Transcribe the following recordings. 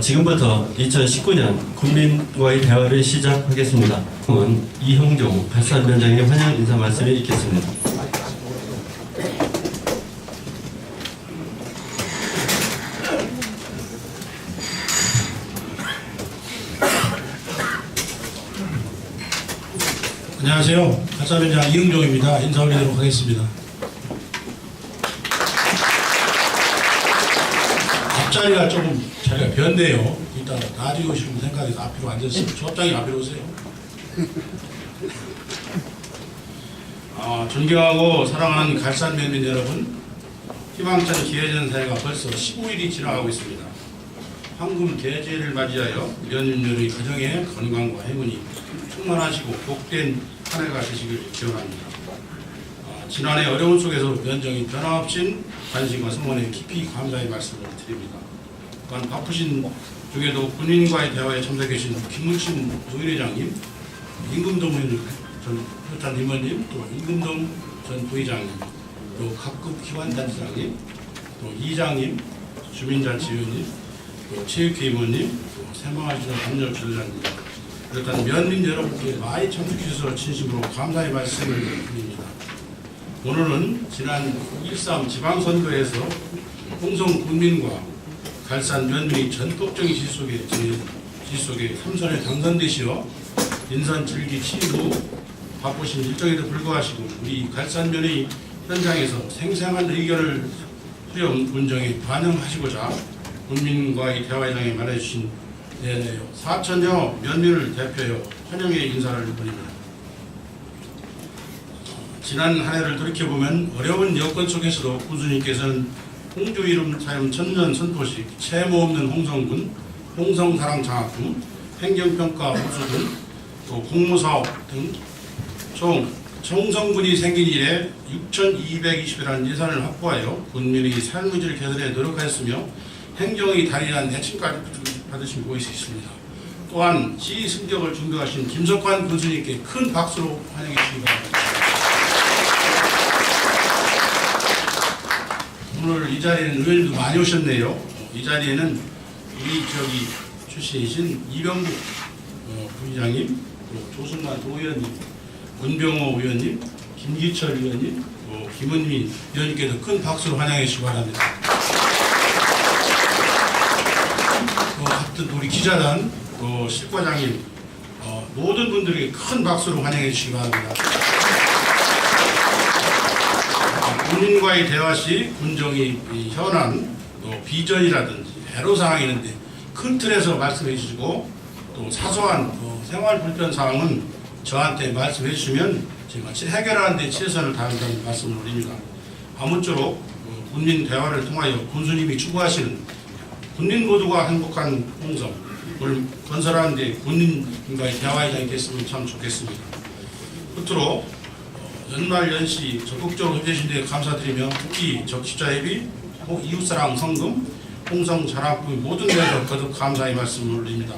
지금부터 2019년 국민과의 대화를 시작하겠습니다. 이형종 발산위원장의 환영 인사 말씀이 있겠습니다. 안녕하세요. 발산위원장 이형종입니다. 인사 올리도록 하겠습니다. 앞자리가 조금 자리가 변네요. 이따 나중에 오시면 생각해서 앞으로 앉으세요. 조합장님 앞으로 오세요. 존경하고 사랑하는 갈산면민 여러분, 희망찬 기회전사회가 벌써 15일이 지나가고 있습니다. 황금 대제를 맞이하여 면민들의 가정에 건강과 행운이 충만하시고 복된 한 해가 되시길 기원합니다. 지난해 어려운 속에서 면정이 변함없인 관심과 성원에 깊이 감사의 말씀을 드립니다. 또한 바쁘신 중에도 군인과의 대화에 참석해 계신 김문신 부의장님, 임금동 전 협찬 임원님, 또 임금동 전 부의장님, 또 각급 기관단체장님, 또 이장님, 주민잔치위원님, 또 체육회 임원님, 또 새마을시장 남녀 지도자님, 그렇다면 면민 여러분께 많이 참석해 주셔서 진심으로 감사의 말씀을 드립니다. 오늘은 지난 1.3 지방선거에서 홍성 군민과 갈산 면민이 전폭적인 지지 속에 삼선에 당선되시어 인선 질기 취임 후 바쁘신 일정에도 불구하시고 우리 갈산면의 현장에서 생생한 의견을 수렴 운정에 반영하시고자 군민과의 대화장에 말해주신 4천여 면민을 대표하여 환영의 인사를 드립니다. 지난 한 해를 돌이켜보면 어려운 여건 속에서도 군수님께서는 홍조 이름 사용 천년 선포식, 채모 없는 홍성군, 홍성사랑 장학금, 행정평가 우수 등, 또 공모사업 등 총 홍성군이 생긴 이래 6,220이라는 예산을 확보하여 군민의 삶의 질 개선에 노력하였으며 행정의 달인한 애칭까지 받으신 곳이 있습니다. 또한 시위 승격을 준비하신 김석환 군수님께 큰 박수로 환영해 주시기 바랍니다. 오늘 이 자리에는 의원님도 많이 오셨네요. 이 자리에는 우리 지역이 출신이신 이병국 부의장님, 또 조승만 도의원님, 문병호 의원님, 김기철 의원님, 또 김은민 의원님께도 큰 박수로 환영해 주시기 바랍니다. 또 같은 우리 기자단, 또 실과장님, 모든 분들에게 큰 박수로 환영해 주시기 바랍니다. 군인과의 대화 시 군정의 현안, 또 비전이라든지 애로사항이 있는데 큰 틀에서 말씀해 주시고 또 사소한 생활 불편 사항은 저한테 말씀해 주시면 제가 해결하는 데 최선을 다한다는 말씀을 드립니다. 아무쪼록 군민 대화를 통하여 군수님이 추구하시는 군민 모두가 행복한 홍성을 건설하는 데 군민과의 대화회장이 됐으면 참 좋겠습니다. 끝으로 연말 연시 적극적으로 해주신 데 감사드리며 특히 적십자협의, 이웃사랑 성금, 홍성 자랑금 모든 데서 거듭 감사의 말씀을 올립니다.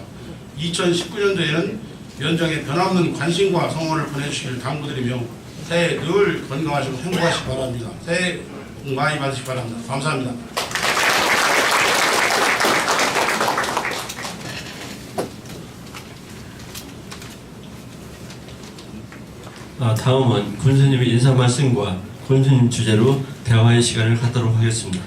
2019년도에는 면정에 변함없는 관심과 성원을 보내주시길 당부드리며 새해 늘 건강하시고 행복하시기 바랍니다. 새해 복 많이 받으시기 바랍니다. 감사합니다. 다음은 군수님의 인사 말씀과 군수님 주제로 대화의 시간을 갖도록 하겠습니다.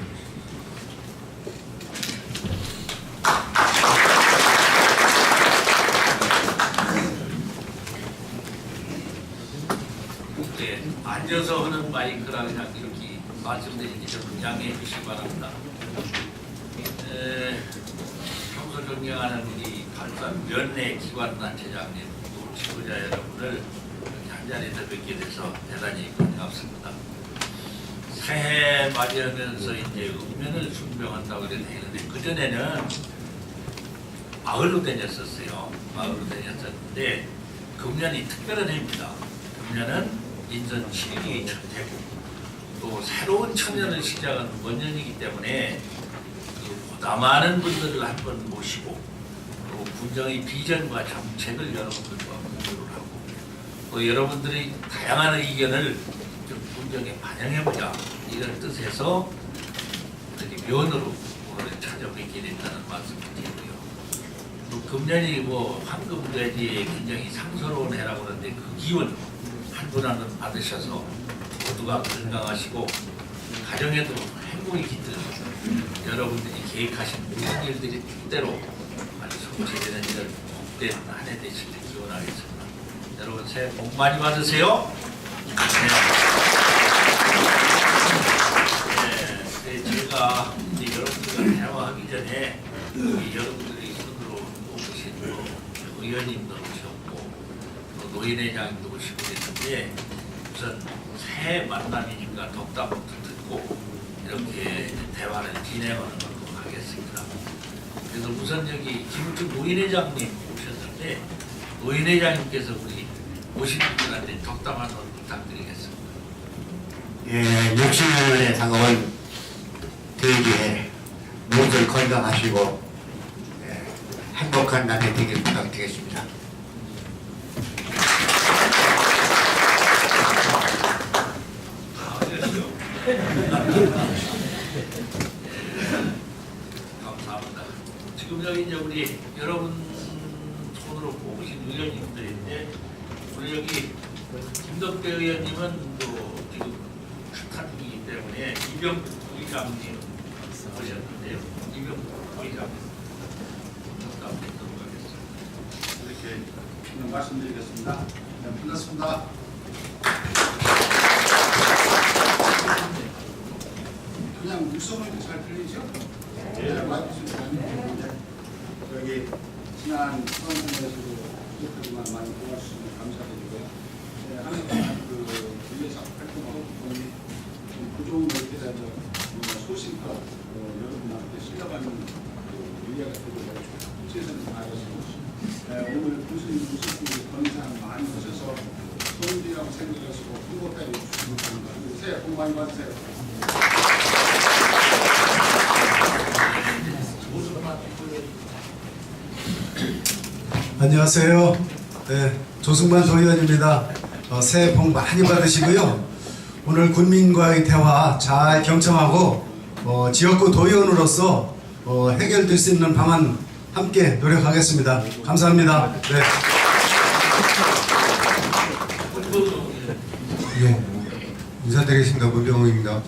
네, 앉아서 하는 마이크라 그냥 이렇게 말씀드리기 좀 양해해 주시기 바랍니다. 평소 존경하는 우리 갈산 면내 기관단체장님, 또 지도자 여러분을 한 자리에서 뵙게 돼서 대단히 반갑습니다. 새해 맞이하면서 이제 읍면을 순병한다고 했는데 그전에는 마을로 다녔었어요. 마을로 다녔었는데 금년이 특별한 해입니다. 금년은 인선 7일이 첫 해고 또 새로운 청년을 시작하는 원년이기 때문에 보다 많은 분들을 한번 모시고 또 군정의 비전과 정책을 여러분들과 공유를 하고 또 여러분들의 다양한 의견을 좀 군정에 반영해보자 이런 뜻에서 면으로 오늘 찾아뵙게 됐다는 말씀을 드리고요. 또 금년이 뭐 황금돼지에 굉장히 상스러운 해라고 그러는데 그 기운 한 분 한 분 받으셔서 모두가 건강하시고 가정에도 행복이 깃들어서 여러분들이 계획하신 모든 일들이 뜻대로 아주 성취되는 일을 복된 한 해 되실 때 기원하겠습니다. 여러분 새해 복 많이 받으세요. 네, 제가 이제 여러분들과 대화하기 전에 여러분들이 손으로 오신 의원님도 오셨고 또 노인회장님도 오시고 그랬는데 우선 새해 만남이니까 덕담부터 듣고 이렇게 대화를 진행하는 걸로 하겠습니다. 그래서 우선 여기 김우중 노인회장님 오셨는데 노인회장님께서 우리 오신 분들한테 덕담 한번 부탁드리겠습니다. 예, 60년의 다가온 들기에 모두 건강하시고 행복한 날이 되길 부탁드리겠습니다. 감사합니다. 지금 여기 이제 우리 여러분 손으로 뽑으신 의원님들인데 우리 여기 김덕배 의원님은 또 지금 축하중이기 때문에 이병국 의장님 오셨는데요. 이병국 의장님 덕담 듣도록 하겠습니다. 이렇게 말씀드리겠습니다. 네, 반갑습니다. 그냥 물소문이 잘 들리죠? 네. 와주시면 여기 지난 수강생에서도 부족하지만 많이 도와주시면 감사드리고요. 네, 항상 위에서 활동하고 보니 부족한 것에 대한 소신껏 여러분한테 실려가는 위기가 되고 최선을 다하시고 오늘 교수님 모습이 건강 많이 하셔서 소원이라고 생각하시고 행복하게 해주시기 바랍니다. 새해 복 많이 받으세요. 안녕하세요. 네, 조승만 도의원입니다. 새해 복 많이 받으시고요. 오늘 군민과의 대화 잘 경청하고 지역구 도의원으로서 해결될 수 있는 방안 함께 노력하겠습니다. 감사합니다. 네. 네, 인사드리겠습니다. 문병호입니다.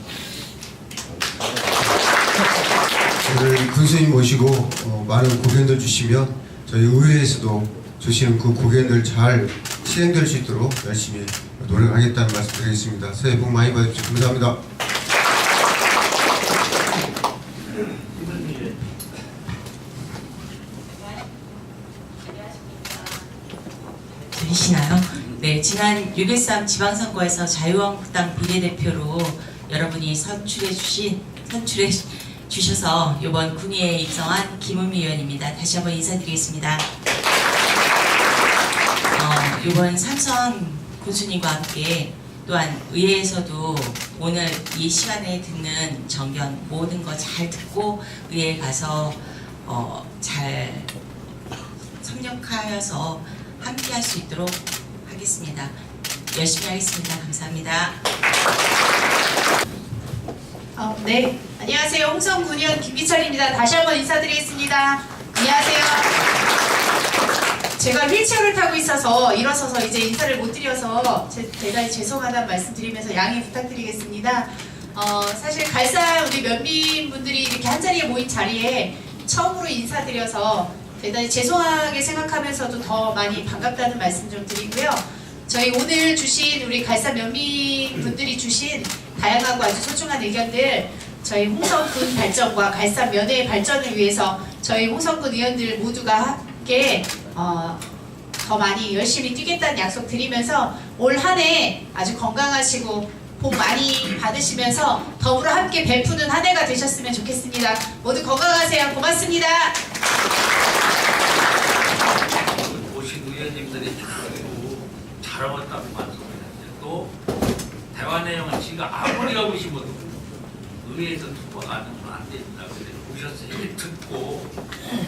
오늘 군수님 모시고 많은 고견들 주시면 저희 의회에서도 주시는 그 고견들 잘 실행될 수 있도록 열심히 노력하겠다는 말씀 드리겠습니다. 새해 복 많이 받으십시오. 감사합니다. 들리시나요? 네, 지난 6.13 지방선거에서 자유한국당 비례대표로 여러분이 선출해 주셔서 이번 군의회에 입성한 김은미 의원입니다. 다시 한번 인사드리겠습니다. 이번 삼선 군수님과 함께 또한 의회에서도 오늘 이 시간에 듣는 정견 모든 거 잘 듣고 의회에 가서 잘 협력하여서 함께 할 수 있도록 하겠습니다. 열심히 하겠습니다. 감사합니다. 네, 안녕하세요. 홍성군의원 김기철입니다. 다시 한번 인사드리겠습니다. 안녕하세요. 제가 휠체어를 타고 있어서 일어서서 이제 인사를 못 드려서 대단히 죄송하다는 말씀드리면서 양해 부탁드리겠습니다. 사실 갈산 우리 면민분들이 이렇게 한자리에 모인 자리에 처음으로 인사드려서 대단히 죄송하게 생각하면서도 더 많이 반갑다는 말씀 좀 드리고요. 저희 오늘 주신 우리 갈산 면민분들이 주신 다양하고 아주 소중한 의견들 저희 홍성군 발전과 갈산 면의 발전을 위해서 저희 홍성군 의원들 모두가 함께 더 많이 열심히 뛰겠다는 약속 드리면서 올 한 해 아주 건강하시고 복 많이 받으시면서 더불어 함께 베푸는 한 해가 되셨으면 좋겠습니다. 모두 건강하세요. 고맙습니다. 오신 의원님들이 잘하셨다고 말씀하셨는데 또 대화 내용은 지가 아무리 하고 싶어도 의회에서 통과가 안 된다. 그래서 오셨으니 듣고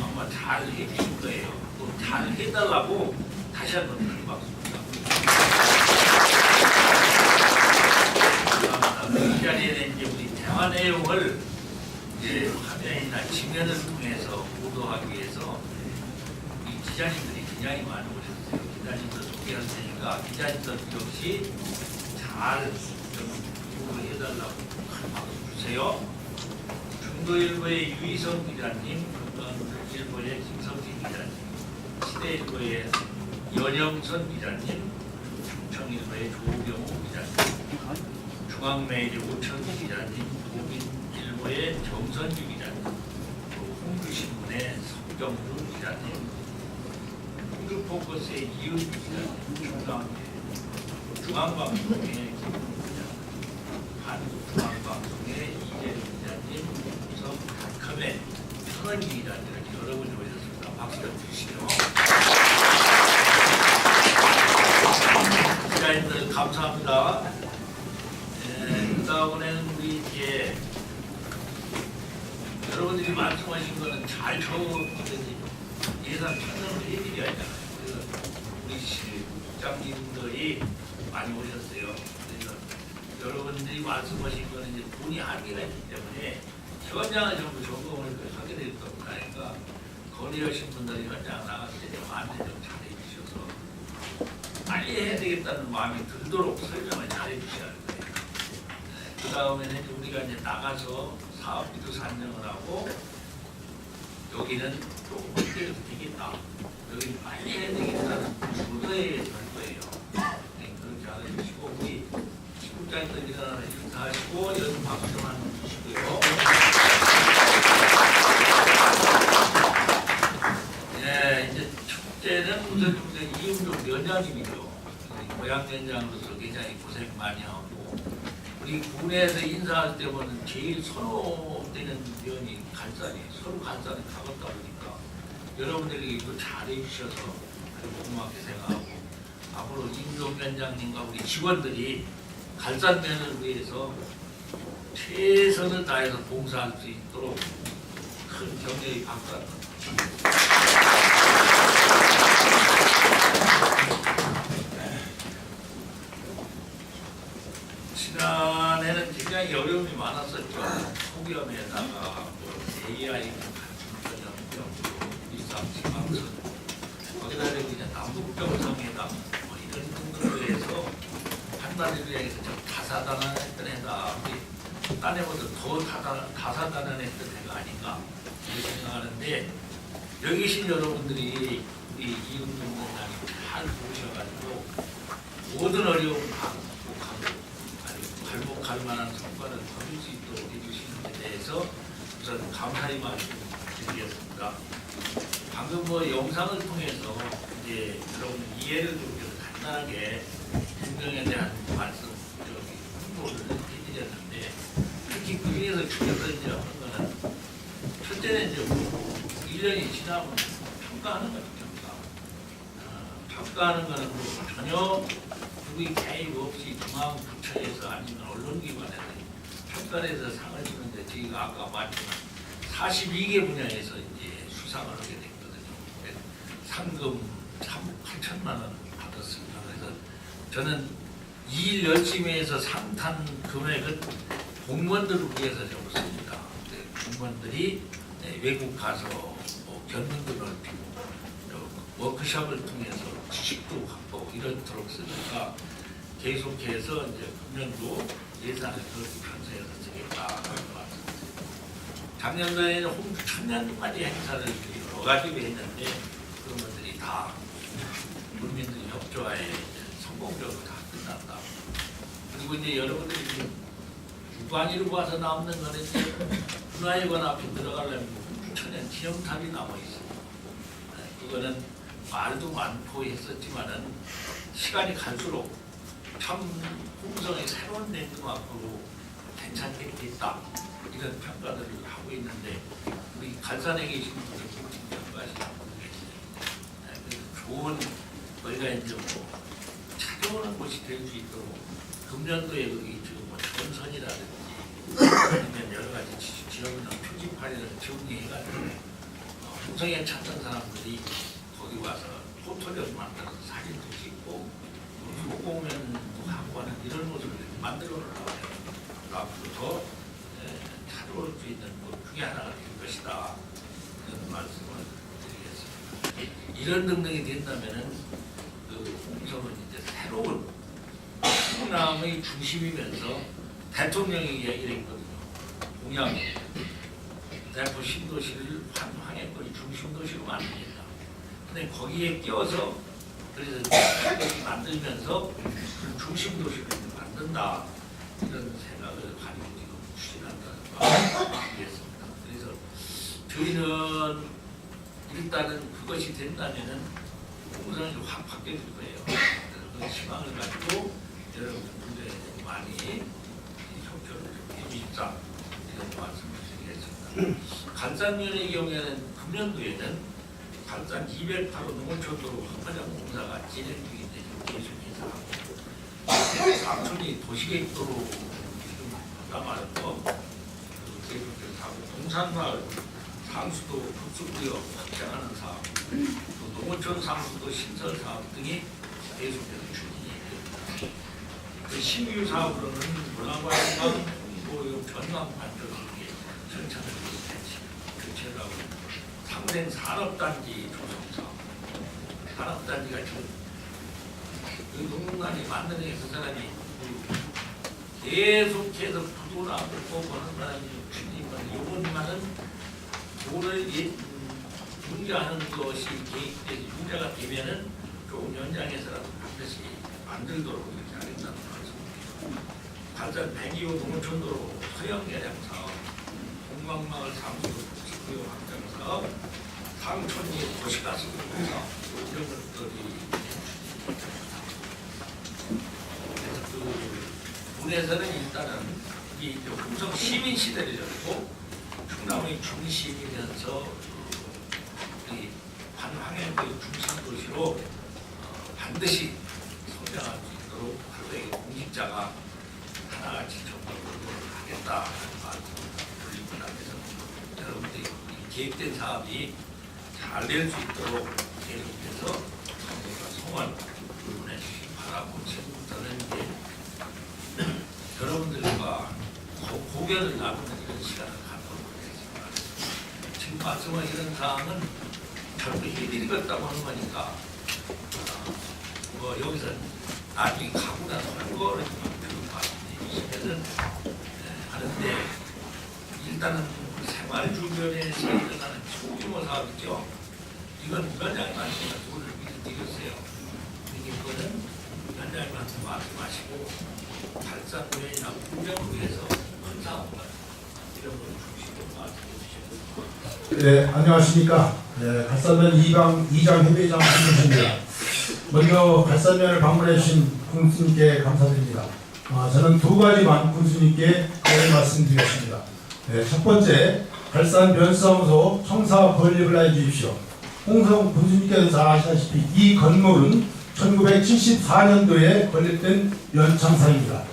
아마 잘 해주실 거예요. 또 잘 해달라고 다시 한번 큰 박수 부탁드립니다. 이 자리에는 이제 우리 대화 내용을 이제 화면이나 지면을 통해서 보도하기 위해서 기자님들이 굉장히 많이 오셨어요. 기자님들 소개할 테니까 기자님들 역시 좀 해달라고 큰 박수 주세요. 중도일보의 유희성 기자님, 건강일보의 김성진 기자님, 시대일보의 연영선 기자님, 충청일보의 조경호 기자님, 중앙매일 오천기 기자님, 독일일보의 정선주 기자님, 또 홍주신문의 성경주 기자님, 홍주포커스의 이은주 기자님, 중앙방송의 김훈 기자님, 한국중앙방송의 이재룡 기자님, 닷컴의 천원기 기자님 이렇게 여러분이 오셨습니다. 박수 좀 주시죠. 기자님들 감사합니다. 그 다음에는 우리 이제 여러분들이 말씀하신 거는 잘 적었거든요. 예산 편성을 해드려야 하잖아요. 그래서 우리 실장님들이 많이 오셨어요. 그래서 여러분들이 말씀하신 거는 이제 돈이 한계가 있기 때문에 현장을 전부 점검을 하게 될 겁니다. 그러니까 건의하신 분들이 현장 나갔을 때 마음에 좀 잘해 주셔서 빨리 해야 되겠다는 마음이 들도록 설명을 잘해 주셔야 돼요. 그 다음에는 우리가 이제 나가서 사업비도 산정을 하고 여기는 조금 늦게 되겠다. 여기 빨리 해야 되겠다는 그거에 될 거예요. 네, 그렇게 알아주시고 우리 시국장님들 일어나서 인사하시고 여러분 박수 좀 한번 주시고요. 네, 이제 첫째는 우선 이은종 위원장님이죠. 고향위원장으로서 굉장히 고생 많이 하고 우리 군에서 인사할 때 보면 제일 선호되는 위원이 간사니 서로 간사니 가깝다 보니까 여러분들이 또 잘해 주셔서 고맙게 생각하고 앞으로 임종 위원장님과 우리 직원들이 간산면을 위해서 최선을 다해서 봉사할 수 있도록 큰 격려의 박수합니다. 지난해는 굉장히 어려움이 많았었죠. 폭염에다가 AI 전염병, 일상지방선, 거기다 대고 그냥 남북정상회담 이런 등등으로 해서 한마디로 좀 다사다난했던 해다. 우리 딴 해보다 더 다사다난했던 해가 아닌가 이렇게 생각하는데 여기 계신 여러분들이 우리 이은종 원장님 잘 보셔가지고 모든 어려움을 발목할 만한 성과를 거둘 수 있도록 해주시는 데 대해서 우선 감사의 말씀드리겠습니다. 방금 영상을 통해서 이제 여러분 이해를 좀 간단하게 행정에 대한 말씀 홍보를 해드렸는데 특히 그 중에서 중요한 거는 첫째는 이제 1년이 지나면 평가하는 거죠. 평가하는 거는 전혀 누구의 개입 없이 중앙부처에서 아니면 언론기관에서 평가를 해서 상을 주는데 저희가 아까 말했지만 42개 분야에서 이제 수상을 하게 됐거든요. 상금 8천만 원 받았습니다. 그래서 저는 이 일 열심히 해서 상탄 금액은 공무원들을 위해서 적었습니다. 공무원들이 외국 가서 견문도 넓히고 워크숍을 통해서 지식도 확보하고 이렇도록 쓰니까 계속해서 이제 금년도 예산을 그렇게 편성해서 쓰겠다. 작년도에는 홍주 천년맞이 행사를 여러 가지로 했는데 그런 것들이 다 국민들 협조하에 성공적으로 다 끝났다. 그리고 이제 여러분들이 지금 주관이로 봐서 남는 거는 이제 문화회관 앞에 들어가려면 홍주 천년 기념탑이 남아 있습니다. 그거는 말도 많고 했었지만은 시간이 갈수록 참 홍성의 새로운 랜드마크로 괜찮게 됐다. 이런 평가들을 하고 있는데 우리 간산에 계신 분들 평가하시는 분들 계시죠. 좋은 저희가 이제 찾아오는 곳이 될 수 있도록 금년도에 여기 지금 전선이라든지 아니면 여러 가지 지역이나 표지판이나 정리해가지고 홍성에 찾는 사람들이 거기 와서 포토를 만들어서 사진도 찍고 소공연도 하고 하는 이런 모습을 만들어 놓으려고 해요. 앞으로 더 찾아올 수 있는 것 중에 하나가 될 것이다. 이런 말씀을 드리겠습니다. 이런 등등이 된다면은 그 우선은 이제 새로운 충남의 중심이면서 대통령이 이야기했거든요. 공약 대포 신도시를 환황해거리 중심도시로 만들겠다. 근데 거기에 끼워서 그래서 이제 만들면서 그 중심도시를 만든다 이런 생각을 가지고 지금 추진한다는 말이었습니다. 그래서 저희는 일단은 그것이 된다면은 공무상이 확 바뀌어질 거예요. 그래서 그 희망을 가지고 여러분들에 많이 협조를 좀 해주십사 이런 말씀을 드리겠습니다. 간산면의 경우에는 금년도에는 간산 208호 농어촌도로 황파장 공사가 진행 중인데 계속해서 하고 삼촌이 도시계획도로 지금 남아는 거 계속해서 하고 동산마을 상수도 급속구역 확장하는 사업 또 농어촌 상수도 신설 사업 등이 계속해서 추진이 됩니다. 그 신규 사업으로는 문화관광 홍보용 전망 발전 등의 전차를 교체하고 상생 산업단지 조성 사업 산업단지가 지금 그 농농단지 만드는 그 사람이 계속해서 부도나 먹고 그런 사람이 주님은 요번만은 돈을 융자하는 것이 계획돼서 융자가 되면은 조금 연장해서라도 반드시 만들도록 이렇게 하겠다는 말씀입니다. 간산 102호 농어촌도로 서영개량 사업, 공광마을 상수도 복지구역 확장 사업, 상촌리 도시가스 사업 이런 것들이 그래서 그 군에서는 일단은 이 금성 시민 시대를 열고 충남의 중심이면서 이 반황해의 중심 도시로 반드시 성장할 수 있도록 하루에 공직자가 하나같이 전방으로 하겠다는 말씀을 드립니다. 그래서 여러분들이 계획된 사업이 잘 될 수 있도록 계속해서 성원 보내주시기 바라고 지금부터는 이제 여러분들과 고견을 나누는 이런 시간을 갖도록 하겠습니다. 지금 말씀한 이런 사항은 결국 해드리겠다고 하는 거니까 뭐 여기서 나중에 가고 나서 할 거를 좀 말씀해 주시면은 하는데 일단은 생활 주변에서 일어나는 소규모 사업이죠. 이건 위원장님 말씀에 돈을 드렸어요. 이거는 위원장님 말씀하시고 발산면이나 공정을 위해서 큰 사업을 이런 걸 중심으로 말씀해 주시면 네, 안녕하십니까. 네, 갈산면 2장 협의장 김준입니다. 먼저 갈산면을 방문해 주신 군수님께 감사드립니다. 저는 두 가지만 군수님께 말씀드리겠습니다. 네, 첫 번째, 갈산 변수사무소 청사 건립을 해 주십시오. 홍성 군수님께서 잘 아시다시피 이 건물은 1974년도에 건립된 연창사입니다.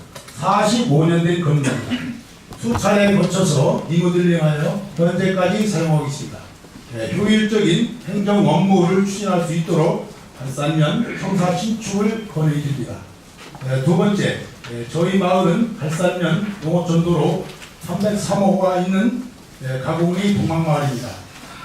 45년 된 건물입니다. 수차례 거쳐서 리모델링하여 현재까지 사용하고 있습니다. 효율적인 행정 업무를 추진할 수 있도록 갈산면 청사 신축을 권해드립니다. 두 번째, 저희 마을은 갈산면 농어촌도로 303호가 있는 가곡리 동막마을입니다.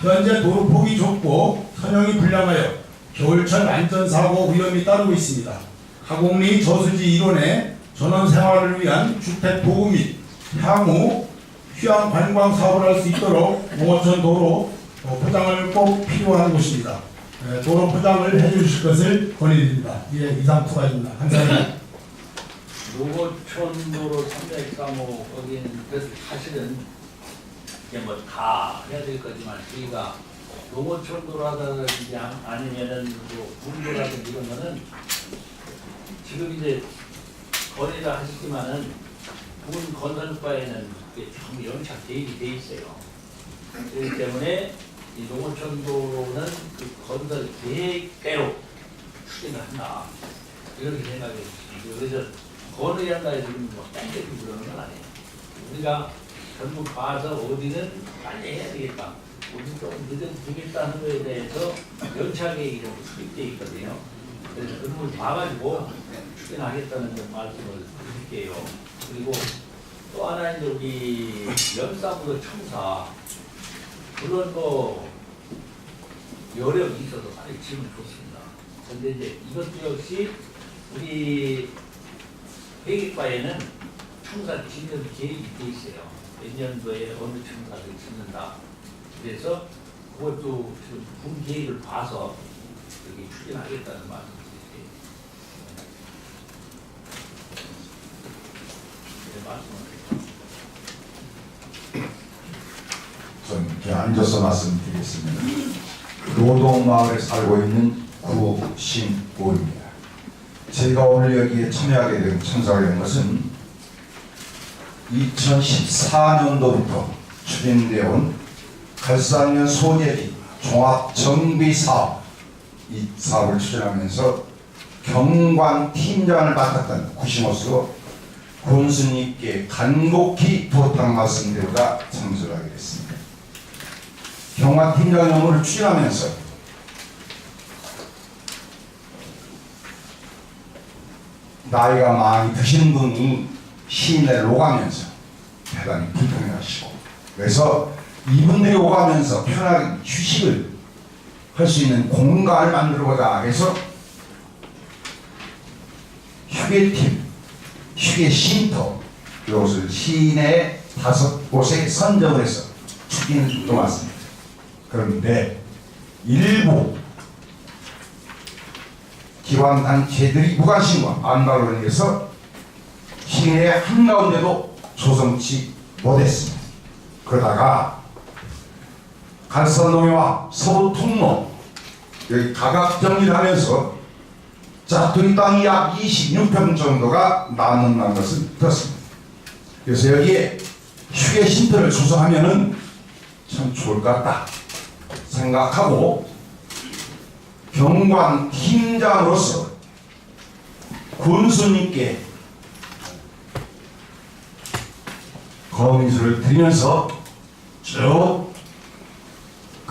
현재 도로 폭이 좁고 선형이 불량하여 겨울철 안전사고 위험이 따르고 있습니다. 가곡리 저수지 일원의 전원 생활을 위한 주택 보급 및 향후 휴양 관광 사업을 할 수 있도록 농어촌 도로 포장을 꼭 필요한 곳입니다. 도로 포장을 해주실 것을 권해드립니다. 예, 이상 두 가지입니다. 감사합니다. 농어촌도로 303호 거기는 그 사실은 이게 뭐 다 해야 될 거지만 저희가 농어촌도라든지 아니면은 뭐 군도라든지 이런 거는 지금 이제 거래를 하시지만은 군 건설과에는 전부 연착 대입이 돼 있어요. 그렇기 때문에 이 농어촌도로는 그 건설 계획대로 추진을 한다 이렇게 생각해 주시고 그래서 건의를 한다 해서 뭐 땡겨서 그러는 건 아니에요. 우리가 전부 봐서 어디는 빨리 해야 되겠다, 어디 좀 늦어도 되겠다는 거에 대해서 연착계획이 좀 수립되어 있거든요. 그래서 그런 걸 봐가지고 추진하겠다는 말씀을 드릴게요. 그리고 또 하나 이제 우리 연사부도 청사 물론 뭐 여력이 있어서 빨리 지으면 좋습니다. 그런데 이제 이것도 역시 우리 회계과에는 청사 짓는 계획이 돼 있어요. 몇 년도에 어느 청사를 짓는다. 그래서 그것도 지금 군 계획을 봐서 여기 추진하겠다는 말씀드릴게요. 네, 말씀하세요. 전 이렇게 앉아서 말씀드리겠습니다. 노동마을에 살고 있는 구신고입니다. 제가 오늘 여기에 참여하게 된 참석하게 된 것은 2014년도부터 추진되어 온 갈산면 소재지 종합정비사업 이 사업을 추진하면서 경관팀장을 맡았던 구신호수로 군수님께 간곡히 부탁 말씀드리다 참석하게 됐습니다. 경관팀장 업무를 추진하면서 나이가 많이 드신 분이 시내를 오가면서 대단히 불편해하시고 그래서 이분들이 오가면서 편하게 휴식을 할 수 있는 공간을 만들고자 해서 휴게팀, 휴게쉼터 이것을 시내 5곳에 선정을 해서 추진을 해왔습니다. 그런데 일부 기관단체들이 무관심과 안달로 인해서 시내 한가운데도 조성치 못했습니다. 그러다가 갈산동해와 서부통로 여기 가각 정리를 하면서 짜투리 땅이 약 26평 정도가 남는 것을 들었습니다. 그래서 여기에 휴게 쉼터를 조성하면은 참 좋을 것 같다 생각하고 경관 팀장으로서 군수님께 건의서를 드리면서 쭉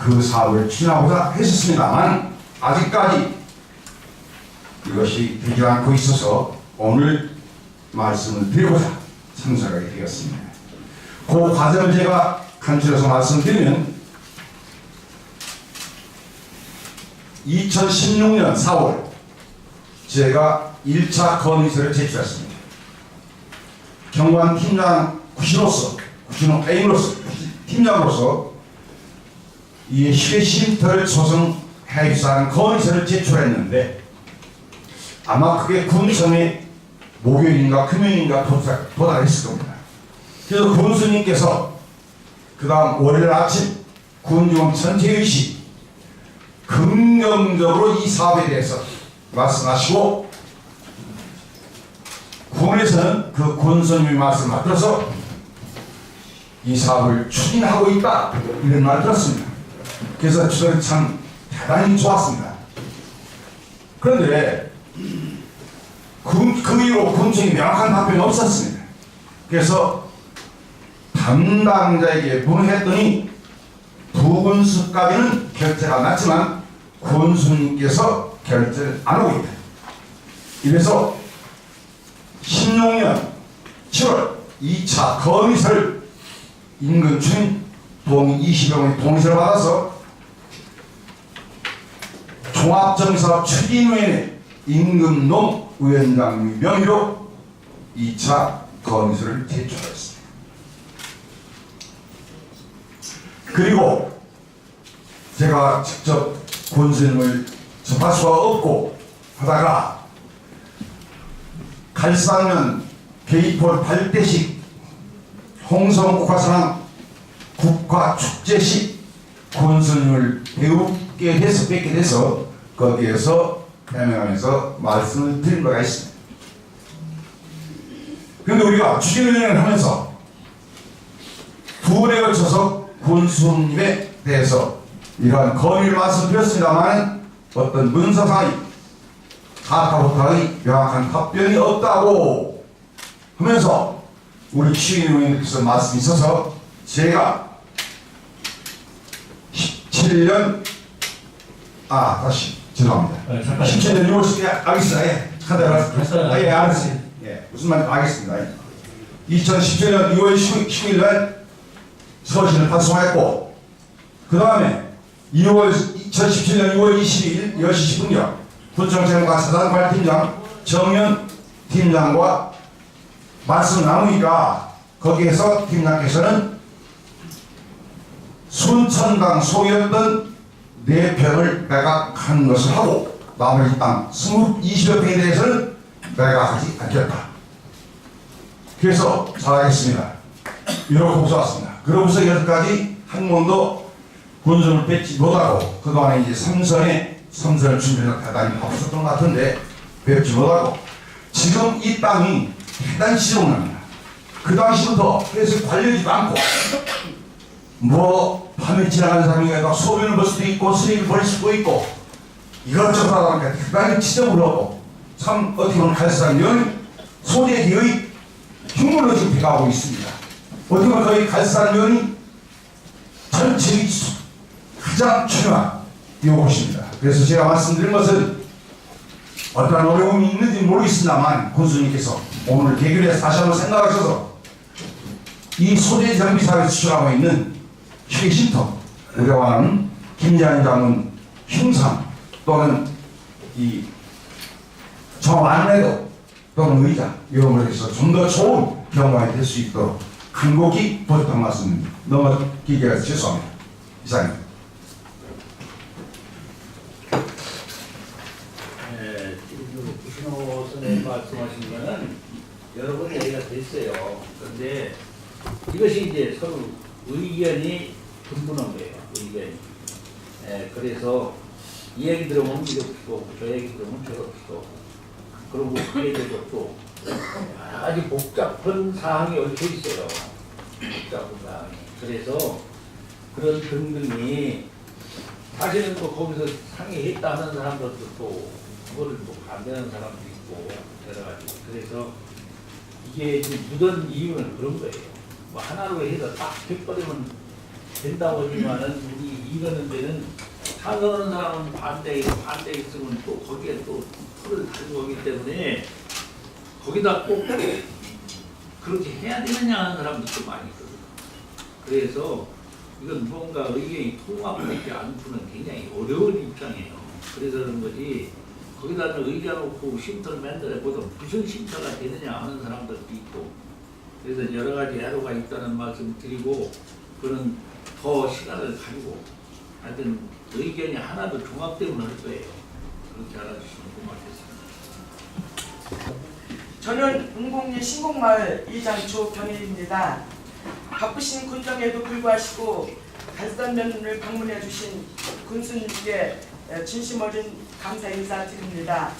그 사업을 추진하고자 했었습니다만 아직까지 이것이 되지 않고 있어서 오늘 말씀을 드리고자 참석하게 되었습니다. 그 과정을 제가 간추려서 말씀드리면 2016년 4월 제가 1차 건의서를 제출했습니다. 경관팀장 구신호로서 팀장으로서 이 휴게쉼터를 조성해 주사는 건의서를 제출했는데 아마 그게 군청에 목요일인가 금요일인가 도달했을 겁니다. 그래서 군수님께서 그 다음 월요일 아침 군중원 전체의식 긍정적으로 이 사업에 대해서 말씀하시고 군에서는 그 군수님의 말씀을 받들어서 이 사업을 추진하고 있다 이런 말을 들었습니다. 그래서 저는 참 대단히 좋았습니다. 그런데 그 이후로 군청이 명확한 답변이 없었습니다. 그래서 담당자에게 문의했더니 부군수까지는 결제가 났지만 군수님께서 결제를 안 하고 있다. 이래서 16년 7월 2차 건의서를 인근주민 동의 20여 명의 동의서를 받아서 종합정사업 추진위원회 임금농 위원장 명의로 2차 건의서를 제출했습니다. 그리고 제가 직접 군수님을 접할 수가 없고 하다가 갈산면 게이폴 8대식 홍성국화사랑 국화축제식 군수님을 뵙게 돼서 거기에서 해명하면서 말씀을 드린 바가 있습니다. 그런데 우리가 추진을 하면서 두 번에 걸쳐서 군수님에 대해서 이러한 건의를 말씀드렸습니다만 어떤 문서상의 카카오톡의 명확한 답변이 없다고 하면서 우리 취임의원님께서 말씀이 있어서 제가 17년 다시 죄송합니다. 잠깐 17년 6월 알겠습니다. 예. 예, 알았어요. 예, 무슨 말인지 알겠습니다. 2017년 2월 19일 날 서신을 발송했고 그 다음에 2월 2017년 6월 22일 10시 10분경 군청장과 사단발팀장 정연 팀장과 말씀 나누니까 거기에서 팀장께서는 순천강 소유였던 4평을 매각한 것을 하고 나머지 땅 20여 평에 대해서는 매각하지 않겠다. 그래서 잘하겠습니다. 이렇게 고소했습니다. 그러고서 여기까지 한 번도 군수를 뺏지 못하고 그동안에 이제 삼선을 준비를 대단히 바쁘셨던 것 같은데 뺏지 못하고 지금 이 땅이 대단히 지저분합니다. 그 당시부터 계속 관리하지도 않고 뭐 밤에 지나가는 사람이 소변을 볼 수도 있고 쓰레기를 버릴 수도 있고 이것저것 하다 보니까 대단히 지저분하고 참 어떻게 보면 갈산면 소재기의 흉물로 지금 배가고 있습니다. 어떻게 보면 거의 갈산면이 전체의 가장 중요한 이곳입니다. 그래서 제가 말씀드린 것은 어떤 어려움이 있는지 모르겠습니다만 군수님께서 오늘 계기를 다시 한번 생각하셔서 이 소재 정비 사업에 추진하고 있는 최신터 우리가 하는 김장인 장군 흉상 또는 이 정안내도 또는 의자 이런 것에 있어서 좀 더 좋은 경험이 될 수 있도록 간곡히 부탁한 말씀 너무 길게 해서 죄송합니다. 이상입니다. 지금 구신호 선생님 말씀하신 거는 여러 번 얘기가 됐어요. 그런데 이것이 이제 서로 의견이 분분한 거예요. 의견이. 그래서 이 얘기 들으면 이렇게 또, 저 얘기 들으면 저렇게 또, 그리고 그에 대해서 또 아주 복잡한 사항이 얽혀 있어요. 복잡한 사항이. 그래서 그런 등등이 사실은 또 거기서 상의했다 하는 사람들도 또 그거를 또 반대하는 사람도 있고 여러 가지. 그래서 이게 지금 묻은 이유는 그런 거예요. 뭐 하나로 해서 딱 해버리면 된다고 하지만은 우리 이러는 데는 상관하는 사람은 반대 있으면 또 거기에 또 풀을 가지고 오기 때문에 거기다 꼭 그렇게 해야 되느냐 하는 사람들도 많이 있거든요. 그래서 이건 뭔가 의견이 통합되지 않고는 굉장히 어려운 입장이에요. 그래서 그런 거지 거기다는 의견 놓고 쉼터를 만들어보다 무슨 쉼터가 되느냐 하는 사람들도 있고 그래서 여러 가지 애로가 있다는 말씀 드리고 그는 더 시간을 가지고 하여튼 의견이 하나도 종합되면 할 거예요. 그렇게 알아주시면 고맙겠습니다. 저는 은곡리 신곡마을 이장 조경혜입니다. 바쁘신 군정에도 불구하시고 갈산면을 방문해 주신 군수님께 진심 어린 감사 인사 드립니다.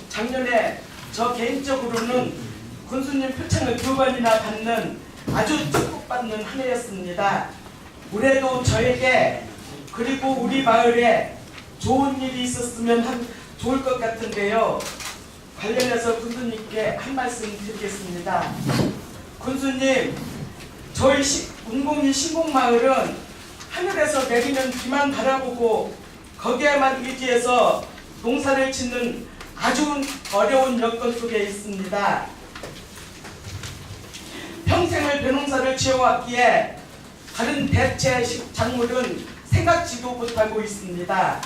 작년에 저 개인적으로는 군수님 표창을 2번이나 받는 아주 축복받는 한 해였습니다. 올해도 저에게 그리고 우리 마을에 좋은 일이 있었으면 좋을 것 같은데요. 관련해서 군수님께 한 말씀 드리겠습니다. 군수님, 저희 은곡리 신곡마을은 하늘에서 내리는 비만 바라보고 거기에만 의지해서 농사를 짓는 아주 어려운 여건 속에 있습니다. 평생을 벼농사를 지어왔기에 다른 대체 작물은 생각지도 못하고 있습니다.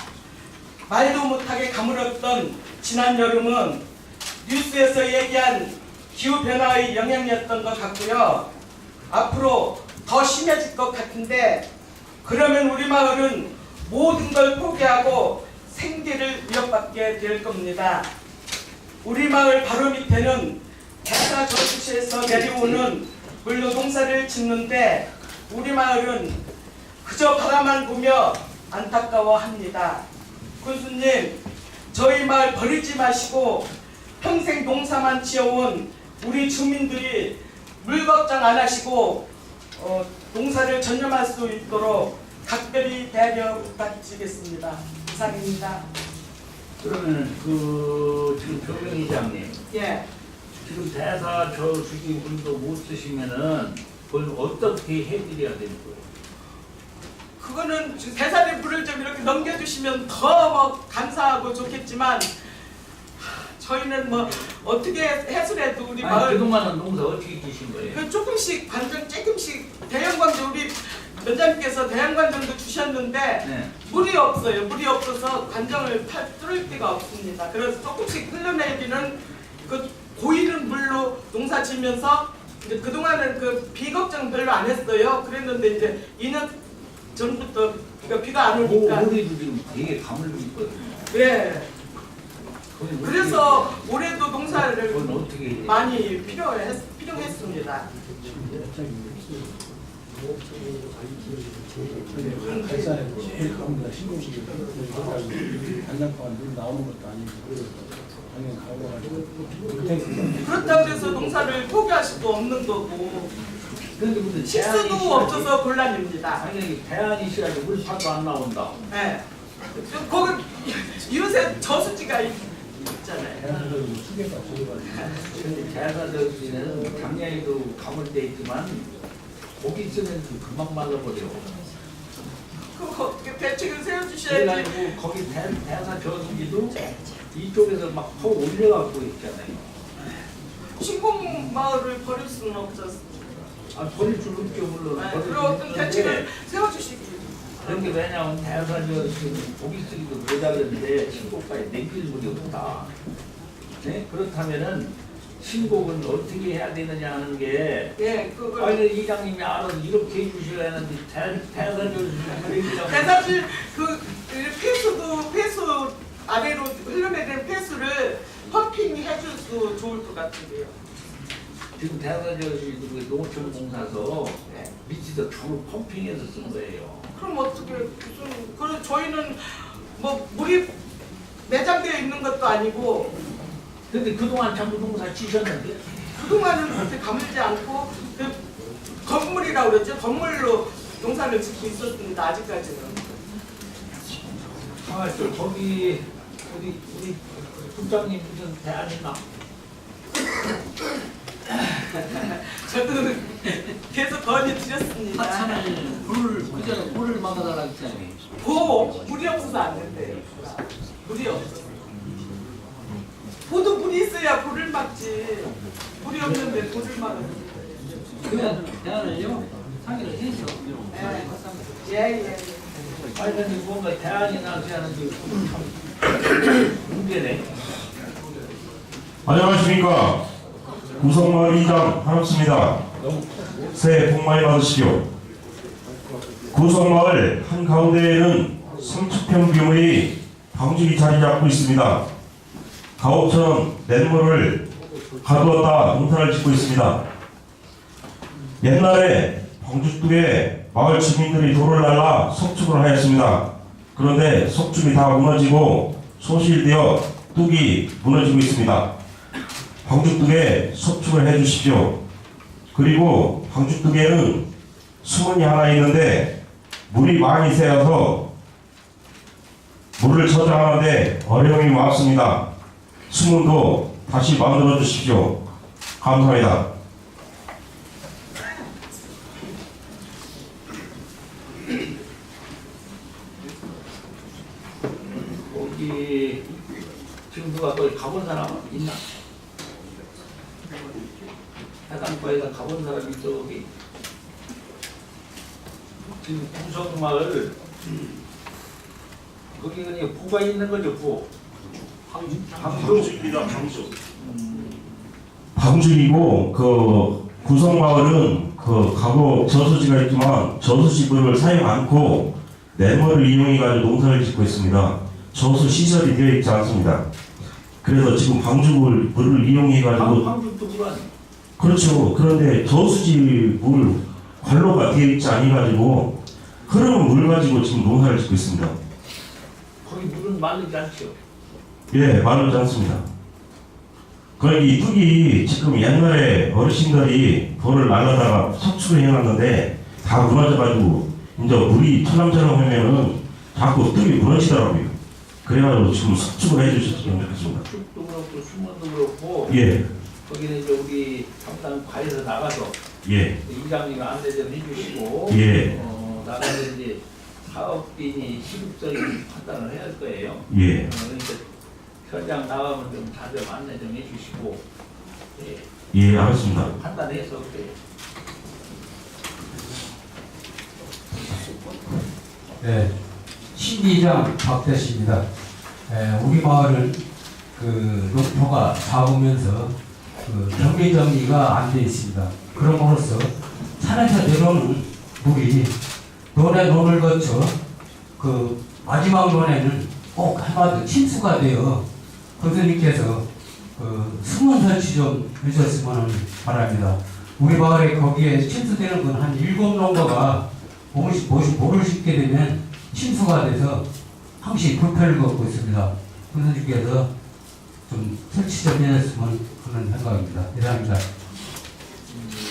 말도 못하게 가물었던 지난 여름은 뉴스에서 얘기한 기후변화의 영향이었던 것 같고요. 앞으로 더 심해질 것 같은데 그러면 우리 마을은 모든 걸 포기하고 생계를 위협받게 될 겁니다. 우리 마을 바로 밑에는 대사 저수지에서 내려오는 물로 농사를 짓는데 우리 마을은 그저 바라만 보며 안타까워합니다. 군수님, 저희 마을 버리지 마시고 평생 농사만 지어온 우리 주민들이 물 걱정 안 하시고 농사를 전념할 수 있도록 각별히 배려 부탁드리겠습니다. 이상입니다. 그러면 지금 조경이장님, 예. 지금 대사 저수지 물도 못 쓰시면은 그걸 어떻게 해드려야 되는 거예요? 그거는 대사의 물을 좀 이렇게 넘겨주시면 더 감사하고 좋겠지만 저희는 뭐 어떻게 해서라도 우리 마을 그동안은 농사 어떻게 지신 거예요? 조금씩 관전 조금씩 대형 광주 우리 원장님께서 대양관정도 주셨는데 네. 물이 없어요. 물이 없어서 관정을 뚫을 데가 없습니다. 그래서 조금씩 흘러내리는 그 고이는 물로 농사 지면서 이제 그동안은 그 비 걱정 별로 안 했어요. 그랬는데 이제 2년 전부터 비가 안 오니까. 올해도 지금 되게 가물고 있거든요. 네. 그건 그래서 올해도 농사를 그건 어떻게 해야 돼요? 많이 필요했습니다. 그렇다고 해서 농사를 포기할 수도 없는 거고 그런데 무슨 식수도 없어서 곤란입니다. 당연히 대안이 시간에 물판도 안 나온다. 네. 거기 이웃에 저수지가 있잖아요. 근데 대안은 작년에도 가물돼 있지만 고기 있으면 금방 말라버려. 그거 어떻게 대책을 세워주셔야지. 그래가지고 거기 대사 저수지도 이쪽에서 막 퍼 올려갖고 있잖아요. 신공 마을을 버릴 수는 없었습니다. 아, 버릴 줄 없죠 물론. 네, 그리고 어떤 대책을 세워주시기. 그런게 왜냐하면 대사 저수지는 고기 쓰기도 모자른데 신고까지 남길 물이 없다. 네? 그렇다면은 신곡은 어떻게 해야 되느냐 하는 게 예, 그걸 아니 이장님이 알아서 이렇게 해주셔야 하는데 대사를 대사실 그 폐수 아래로 흘러내리는 폐수를 펌핑 해줄 수 좋을 것 같은데요. 지금 대사저수지도 농촌 공사서 네. 밑에서 주로 펌핑해서 쓴 거예요. 그럼 어떻게 무슨 그 저희는 뭐 물이 매장되어 있는 것도 아니고 근데 그동안 전부 농사 지셨는데 그동안은 그렇게 가물지 않고 그 건물이라고 그랬죠. 건물로 농사를 짓고 있었습니다. 아직까지는. 가만있어 거기 우리 국장님 무슨 대안이나 저도 계속 건의드렸습니다. 하찮은 물을 막아달라 했잖아요. 물이 없어서 안 된대요. 물이 없어. 보도 물이 있어야 불을 막지. 물이 없는데 불을 막으면. 그냥 대안을요 상의를 해서 예. 아니 근데 뭔가 대안이 나지 않은데 참 문제네. 안녕하십니까. 구성마을 이장 한옥수입니다. 새해 복 많이 받으시오. 구성마을 한가운데에는 30평 규모의 방죽이 자리 잡고 있습니다. 가옥처럼 냇물을 가두었다 농사를 짓고 있습니다. 옛날에 방죽둑에 마을 주민들이 돌을 날라 석축을 하였습니다. 그런데 석축이 다 무너지고 소실되어 뚝이 무너지고 있습니다. 방죽둑에 석축을 해주십시오. 그리고 방죽둑에는 수문이 하나 있는데 물이 많이 새어서 물을 저장하는데 어려움이 많습니다. 수문도 다시 만들어 주십시오. 감사합니다. 거기 지금 누가 거기 가본 사람 있나? 해당과에서 가본 사람이 저기 지금 구성마을 거기 그냥 부가 있는 거죠 부. 방죽입니다. 방죽이고 그 구성마을은 그 가곡 저수지가 있지만 저수지물을 사용 않고 냇물을 이용해가지고 농사를 짓고 있습니다. 저수 시설이 되어 있지 않습니다. 그래서 지금 방죽을 물을 이용해가지고 방죽도 물 그렇죠. 그런데 저수지 물 관로가 되어 있지 않아가지고 흐르는 물 가지고 지금 농사를 짓고 있습니다. 거기 물은 마르지 않죠? 예, 마르지 않습니다. 거기 뚝이 지금 옛날에 어르신들이 돌을 날라다가 석축을 해놨는데 다 무너져가지고 이제 물이 천남처럼 하면은 자꾸 뚝이 무너지더라고요. 그래가지고 지금 석축을 해주셨으면 좋겠습니다. 석축도 그렇고 수문도 그렇고 예. 거기는 이제 우리 담당 과에서 나가서 예. 이장님이 안내 좀 해주시고 예. 나가서 이제 사업빈이 시급적인 판단을 해야 할 거예요. 예. 그러니까 현장 나가면 좀 다들 안내 좀 해주시고 예, 알겠습니다. 판단해서 그래. 네, 신기장 박대식입니다. 우리 마을은 그 농토가 작으면서 그 경계 정리가 안 돼 있습니다. 그럼으로써 산에서 내려오는 물이 논에 거쳐 그 마지막 논에는 꼭 한마디 침수가 되어 선생님께서 그 수문 설치 좀 해주셨으면 바랍니다. 우리 마을에 거기에 침수되는 건 한 7농가가 물을 싣게 되면 침수가 돼서 항시 불편을 겪고 있습니다. 선생님께서 좀 설치 좀 해줬으면 하는 생각입니다. 이상입니다.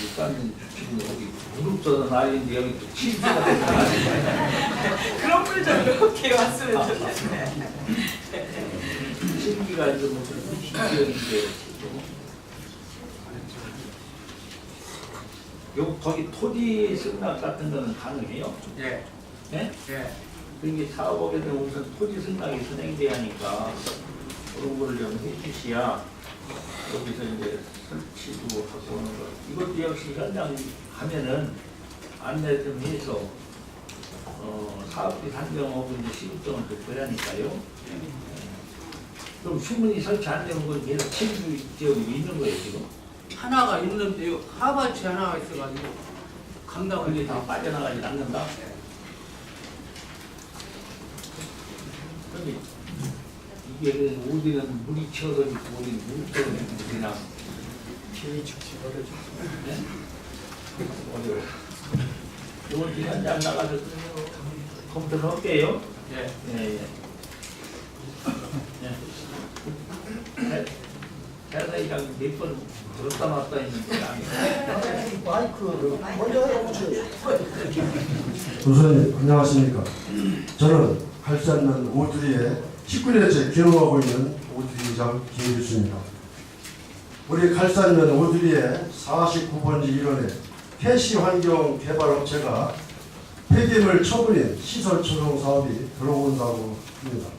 일단 지금 여기 무릎 나이인데 여기 또 침수가 돼서 그런 물좀 이렇게 왔으면 좋겠네. 신기가 이제 무슨 신기인데 요 거기 토지 승낙 같은 거는 가능해요? 예. 네? 예. 그게 사업하게 되면 우선 토지 승낙이 진행돼야 하니까 그런 거를 좀 해주셔야 여기서 이제 설치도 하고 오는 거. 이것도 역시 현장 가면은 안내 좀 해서 사업비 산정하고 이제 시급성을 또 줘야 하니까요. 그럼 충분히 설치 안 되는 건 계속 침수 지역이 있는 거예요 지금? 하나가 있는데요. 하바치 하나가 있어가지고 감당을 그게 다 빠져나가지 않는다? 근데 이게 어디는 물이 채워져 있고 어디는 물이 채워져 있고 그냥 피해 축치 어려죠. 네? 어려워요. 이번 주 현장 나가서 컴퓨터 할게요. 예. 예, 예. 예. 대사이랑 몇번 들었다 놨다 했는데 마이크를 먼저 해보세요. 조선님 안녕하십니까. 저는 갈산면 오두리에 19년째 기능하고 있는 오두리장 김일수입니다. 우리 갈산면 오두리에 49번지 1원에 폐시환경개발업체가 폐기물 처분인 시설 조성 사업이 들어온다고 합니다.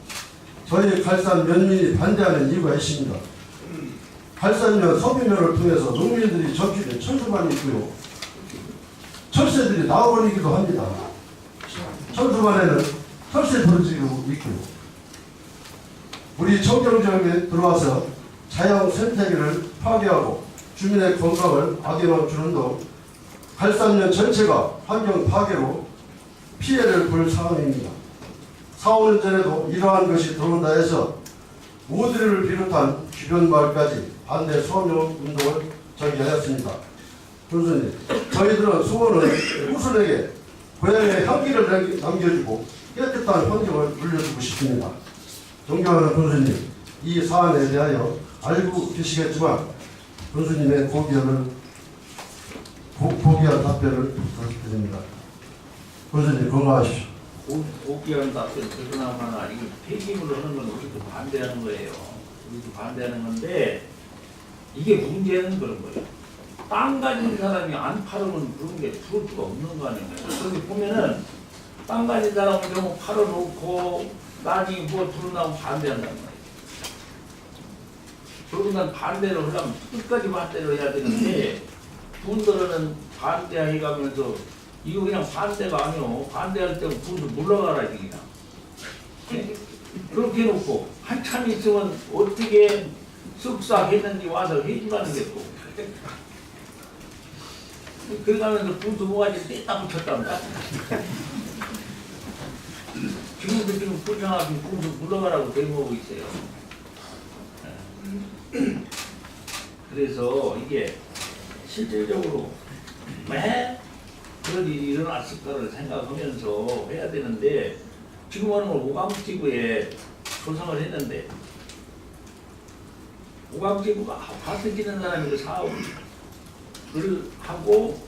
저희 갈산 면민이 반대하는 이유가 있습니다. 갈산면 서비면을 통해서 농민들이 적히는 천수만이 있고요. 철새들이 나와버리기도 합니다. 천수만에는 철새 부르지도 있고요. 우리 청정지역에 들어와서 자연 생태계를 파괴하고 주민의 건강을 악영향 주는 등 갈산면 전체가 환경 파괴로 피해를 볼 상황입니다. 4, 5년 전에도 이러한 것이 들어온다 해서 오드리를 비롯한 주변 마을까지 반대 소명 운동을 전개하였습니다. 교수님, 저희들은 수원을 후손에게 고향의 향기를 남겨주고 깨끗한 환경을 물려주고 싶습니다. 존경하는 교수님, 이 사안에 대하여 알고 계시겠지만 교수님의 고귀한 답변을 부탁드립니다. 교수님 건강하십시오. 고귀한 답변 그러나마나 이거 폐기물을 하는 건 우리도 반대하는 거예요. 우리도 반대하는 건데 이게 문제는 그런 거예요. 땅 가진 사람이 안 팔으면 그런 게 들어올 수가 없는 거 아니에요. 그런데 보면은 땅 가진 사람은 좀 팔아놓고 나중에 뭐 들어나면 반대한단 말이에요. 그러고 난 반대를 하려면 끝까지 반대를 해야 되는데 분들은 반대해가면서 이거 그냥 반대가 아니오. 반대할 때는 분들 물러가라 그냥. 네? 그렇게 해놓고 한참 있으면 어떻게 쓱싹했는지 와서 해주라는 게 또. 그래가면서 분수 모가지 떼다 붙였답니다. 지금도 지금 불평하고 분수 물러가라고 대모하고 있어요. 그래서 이게 실질적으로 왜 그런 일이 일어났을까를 생각하면서 해야 되는데 지금 하는 걸 오광지구에 조성을 했는데 오광지구가 아파트 짓는 사람이 그 사업을 하고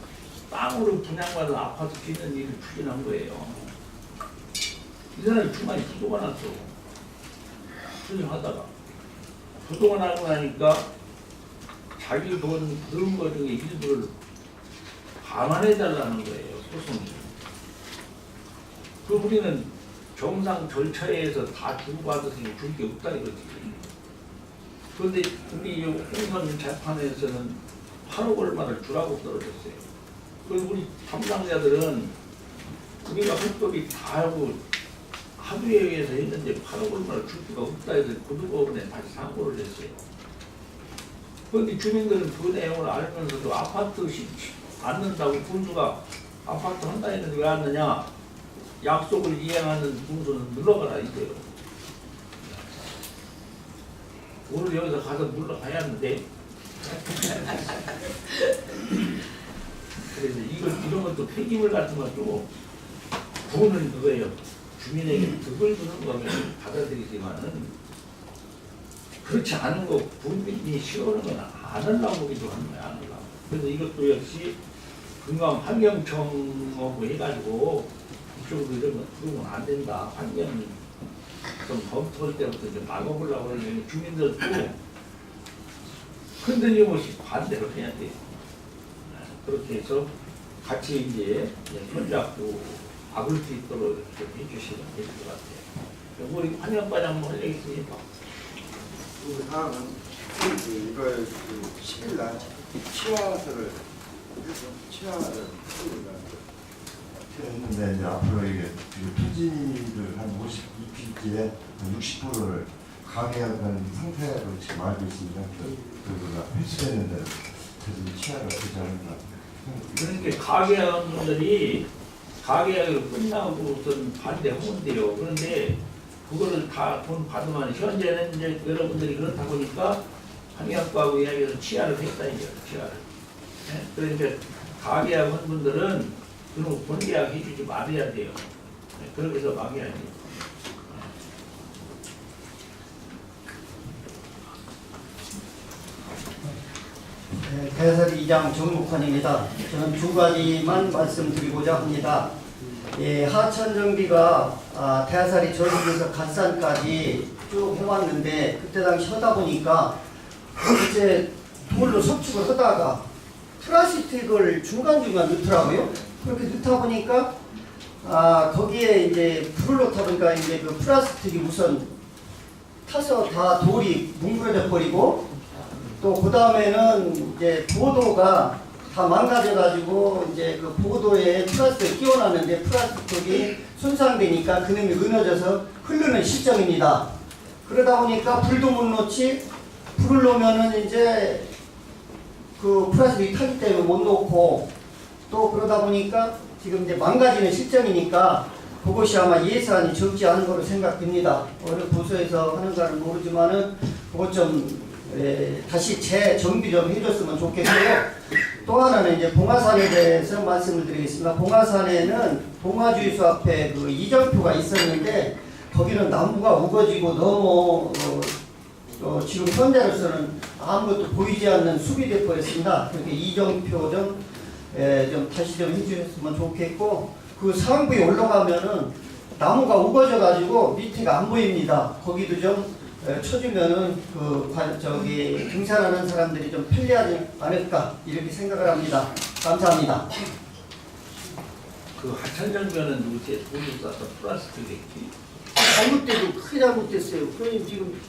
땅으로 분양받은 아파트 짓는 일을 추진한 거예요. 이 사람이 중간에 부도가 났어. 추진하다가 부도가 나고 나니까 자기 돈 그런 거 중에 일부를 감안해달라는 거예요, 소송이. 그 우리는 정상 절차에 의해서 다 주고받았으니 줄 게 없다 이거지. 그런데 우리 홍선 재판에서는 8억 얼마를 주라고 떨어졌어요. 그리고 우리 담당자들은 우리가 불법이 다 하고 합의에 의해서 했는데 8억 얼마를 줄 수가 없다 해서 고등법원에 다시 상고를 했어요. 그런데 주민들은 그 내용을 알면서도 아파트 않는다고 군수가 아파트 한다 했는데 왜 안 하냐? 약속을 이행하는 군수는 물러가라 이거예요. 오늘 여기서 가서 물러가야 하는데 그래서 이런 것도 폐기물 같은 것도 부는 그거예요. 주민에게 득을 주는 거면 받아들이지만은 그렇지 않은 거 국민이 싫어하는 건 안 하려고 보기도 하는 거야. 안 하려고. 그래서 이것도 역시 금강 환경청하고 해가지고 이쪽으로 이런 거 들어오면 안 된다. 환경 좀 검토할 때부터 좀 막아보려고 하는 주민들도 흔들림없이 반대를 해야 돼. 그렇게 해서 같이 이제 손잡고 막을 수 있도록 이렇게 해주시면 될 것 같아요. 우리 환영과장 한번 할 얘기 있으니까. 그 다음은 이걸 10일날 치화서를 했는데 이제 앞으로 이게 토지를 한 52필지에 60%를 강해하는 상태로 지금 알고 있습니다. 그거가 회수됐는데 그래서 치아가 되지 않는가. 그러니까 가게하는 분들이 가계약을 끝나고선 반대하는데요. 그런데 그거를 다 돈 받으면 현재는 이제 여러분들이 그렇다 보니까 환경과하고 이야기해서 치아를 했다 이거예요. 치아를. 네? 그러니까 가계약 한 분들은 그럼 본계약 해주지 말아야 돼요. 네? 그렇게 해서 막아야지. 네, 대사리 2장 정묵환입니다. 저는 두 가지만 말씀드리고자 합니다. 예, 하천정비가 대사리 저수지에서 갓산까지 쭉 해왔는데 그때 당시 하다 보니까 이제 돌로 석축을 하다가 플라스틱을 중간중간 넣더라고요. 그렇게 넣다 보니까 거기에 이제 불을 넣다 보니까 이제 그 플라스틱이 우선 타서 다 돌이 뭉그러져 버리고 또 그 다음에는 이제 보도가 다 망가져가지고 이제 그 보도에 플라스틱을 끼워놨는데 플라스틱이 손상되니까 그놈이 은어져서 흐르는 실정입니다. 그러다 보니까 불도 못 놓지 불을 놓으면은 이제 그 플라스틱이 타기 때문에 못 놓고 또 그러다 보니까 지금 이제 망가지는 실정이니까 그것이 아마 예산이 적지 않은 거로 생각됩니다. 어느 부서에서 하는가는 모르지만은 그것 좀 다시 재정비 좀 해줬으면 좋겠고요. 또 하나는 이제 봉화산에 대해서 말씀을 드리겠습니다. 봉화산에는 봉화주유소 앞에 그 이정표가 있었는데 거기는 나무가 우거지고 너무 지금 현재로서는 아무것도 보이지 않는 숲이 되어버렸습니다. 그렇게 이정표 좀 다시 좀 해주셨으면 좋겠고 그 상부에 올라가면은 나무가 우거져 가지고 밑에가 안 보입니다. 거기도 좀 쳐주면은 등산하는 사람들이 좀 편리하지 않을까 이렇게 생각을 합니다. 감사합니다. 그 하천정변은 누구지? 돈을 써서 플라스틱이겠지? 잘못돼도 크게 잘못됐어요. 그러니 지금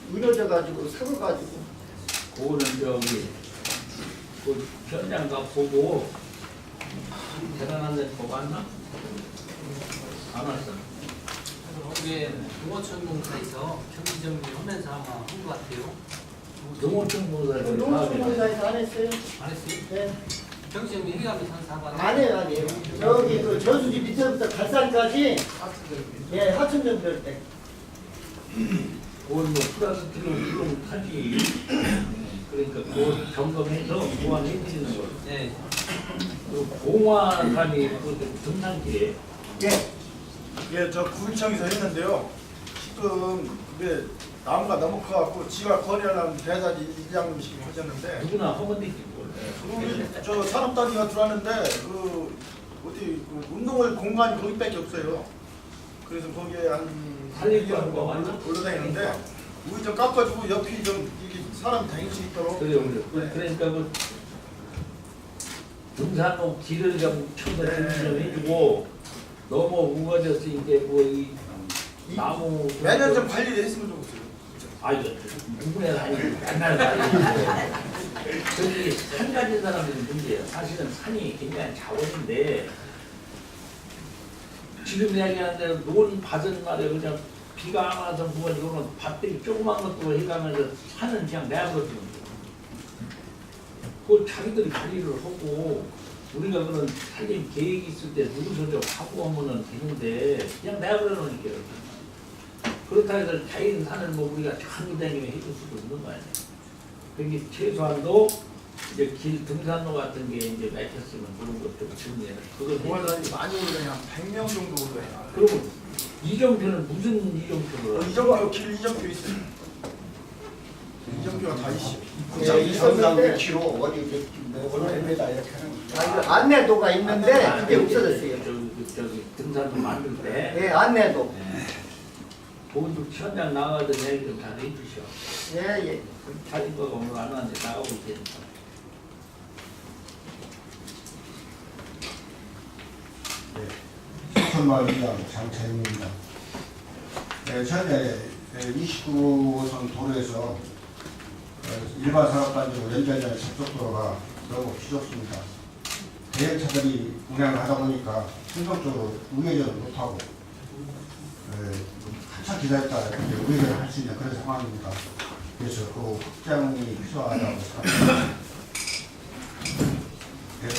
무너져 가지고 사고가지고. 그거는 저기 그 현장 가 보고 대단한 데 보고 왔나? 안 왔어. 어제 농어촌 공사에서 경기정비 하면서 아마 한 것 같아요. 농어촌 공사에서 농어촌 공사에서 안 했어요? 안 했어요? 네. 경기정비 해가면서 한 사고 아니에요. 저기 그 저수지 밑에부터 갈산까지 예, 하천정비할 때. 그건 뭐 플라스틱을 물론 타지. 그러니까 그거 점검해서 보완해드리는 거예요. 네. 그 봉화산이 그 등산길에. 네. 예, 저 구청에서 했는데요. 지금 그게 나무가 너무 커갖고 지가 거래하려면 대사지 이장님씩 하셨는데 누구나 허건되지 뭘. 저 산업 단위가 들어왔는데 그 어디 그 운동할 공간이 거기밖에 없어요. 그래서 거기에 한 살리고 하는 거 맞나? 올라다니는데 우리 좀 깎아주고 옆이 좀 이게 사람 다닐 수 있도록. 그래요, 그래요. 그러니까 그 등산로 길을 좀 쳐서 좀 해주고. 너무 우거졌으니까 뭐이 나무 매년 좀 관리를 했으면 좋겠어요. 아이고 누구나 아니고 맨날 관리. 저기 산 가진 사람들은 문제예요. 사실은 산이 굉장히 자원인데 지금 이야기하는 논 밭은 말이야 그냥 비가 안 와서 뭐 이거는 밭들이 조그만 것도 해가면서 산은 그냥 내버려두는 거야. 그걸 자기들이 관리를 하고 우리가 그런 살림 계획이 있을 때 누구서 좀 하고 하면은 되는데 그냥 내버려 놓으니까 그렇다 해서 자기는 산을 뭐 우리가 장기다니며 해줄 수도 없는 거 아니야. 그게 최소한도 이제 길 등산로 같은 게 이제 막혔으면 그런 것좀 정리해라. 그거 동아단이 많이 오르면 한 100명 정도 오르요. 그리고 이정표는 무슨 이정표로? 이정표 길 이정표 있어요. 이정표가 다 20. 네, 있었는데 위치로 어디 몇 미터 이렇게 하는 거죠. 안내도가 있는데 그게 없어졌어요. 저기 등산로 만들 때. 예, 안내도. 그것도 현장 나가던 얘기 좀 잘 해주셔. 예, 예. 자진 거가 오늘 안 왔는데 나가고 있으니까. 수천마을이장 장차입니다. 현재 29호선 도로에서 일반 산업단지로 연결되는 접촉도로가 너무 부족합니다. 대형차들이 운행을 하다 보니까 충동적으로 우회전을 못하고 한참 기다렸다 이렇게 우회전을 할 수 있는 그런 상황입니다. 그래서 그 확장이 필요하다고 생각합니다.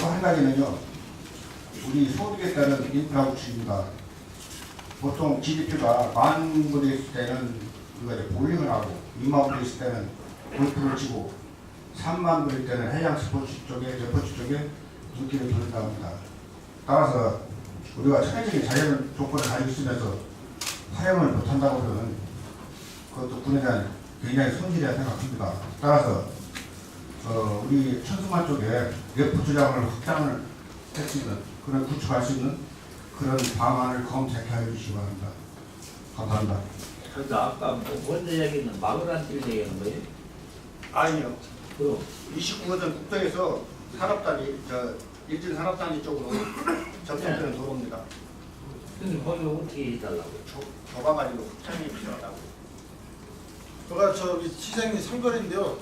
또 한 가지는요. 우리 소득에 따른 인프라 구축입니다. 보통 GDP가 10,000불에 있을 때는 우리가 이제 볼링을 하고 20,000불에 있을 때는 골프를 치고 30,000불일 때는 해양 스포츠 쪽에 눈길을 돌린다 합니다. 따라서 우리가 천연적인 자연 조건을 가지고 있으면서 사용을 못한다고 하면 그것도 군에 대한 굉장히 손실이라 생각합니다. 따라서 우리 천수만 쪽에 래프 주장을 확장을 할 수 있는 그런 구축할 수 있는 그런 방안을 검색해 주시기 바랍니다. 감사합니다. 그래서 아까 먼저 얘기는 마을한 길 얘기하는 거예요? 아니요. 그럼 29호선 국도에서 산업단지 일진 산업단지 쪽으로 접촉되는 도로입니다. 근데 거기 어떻게 해달라고요? 좁아가지고 확장이 필요하다고. 제가 저기 시생이 삼거리인데요.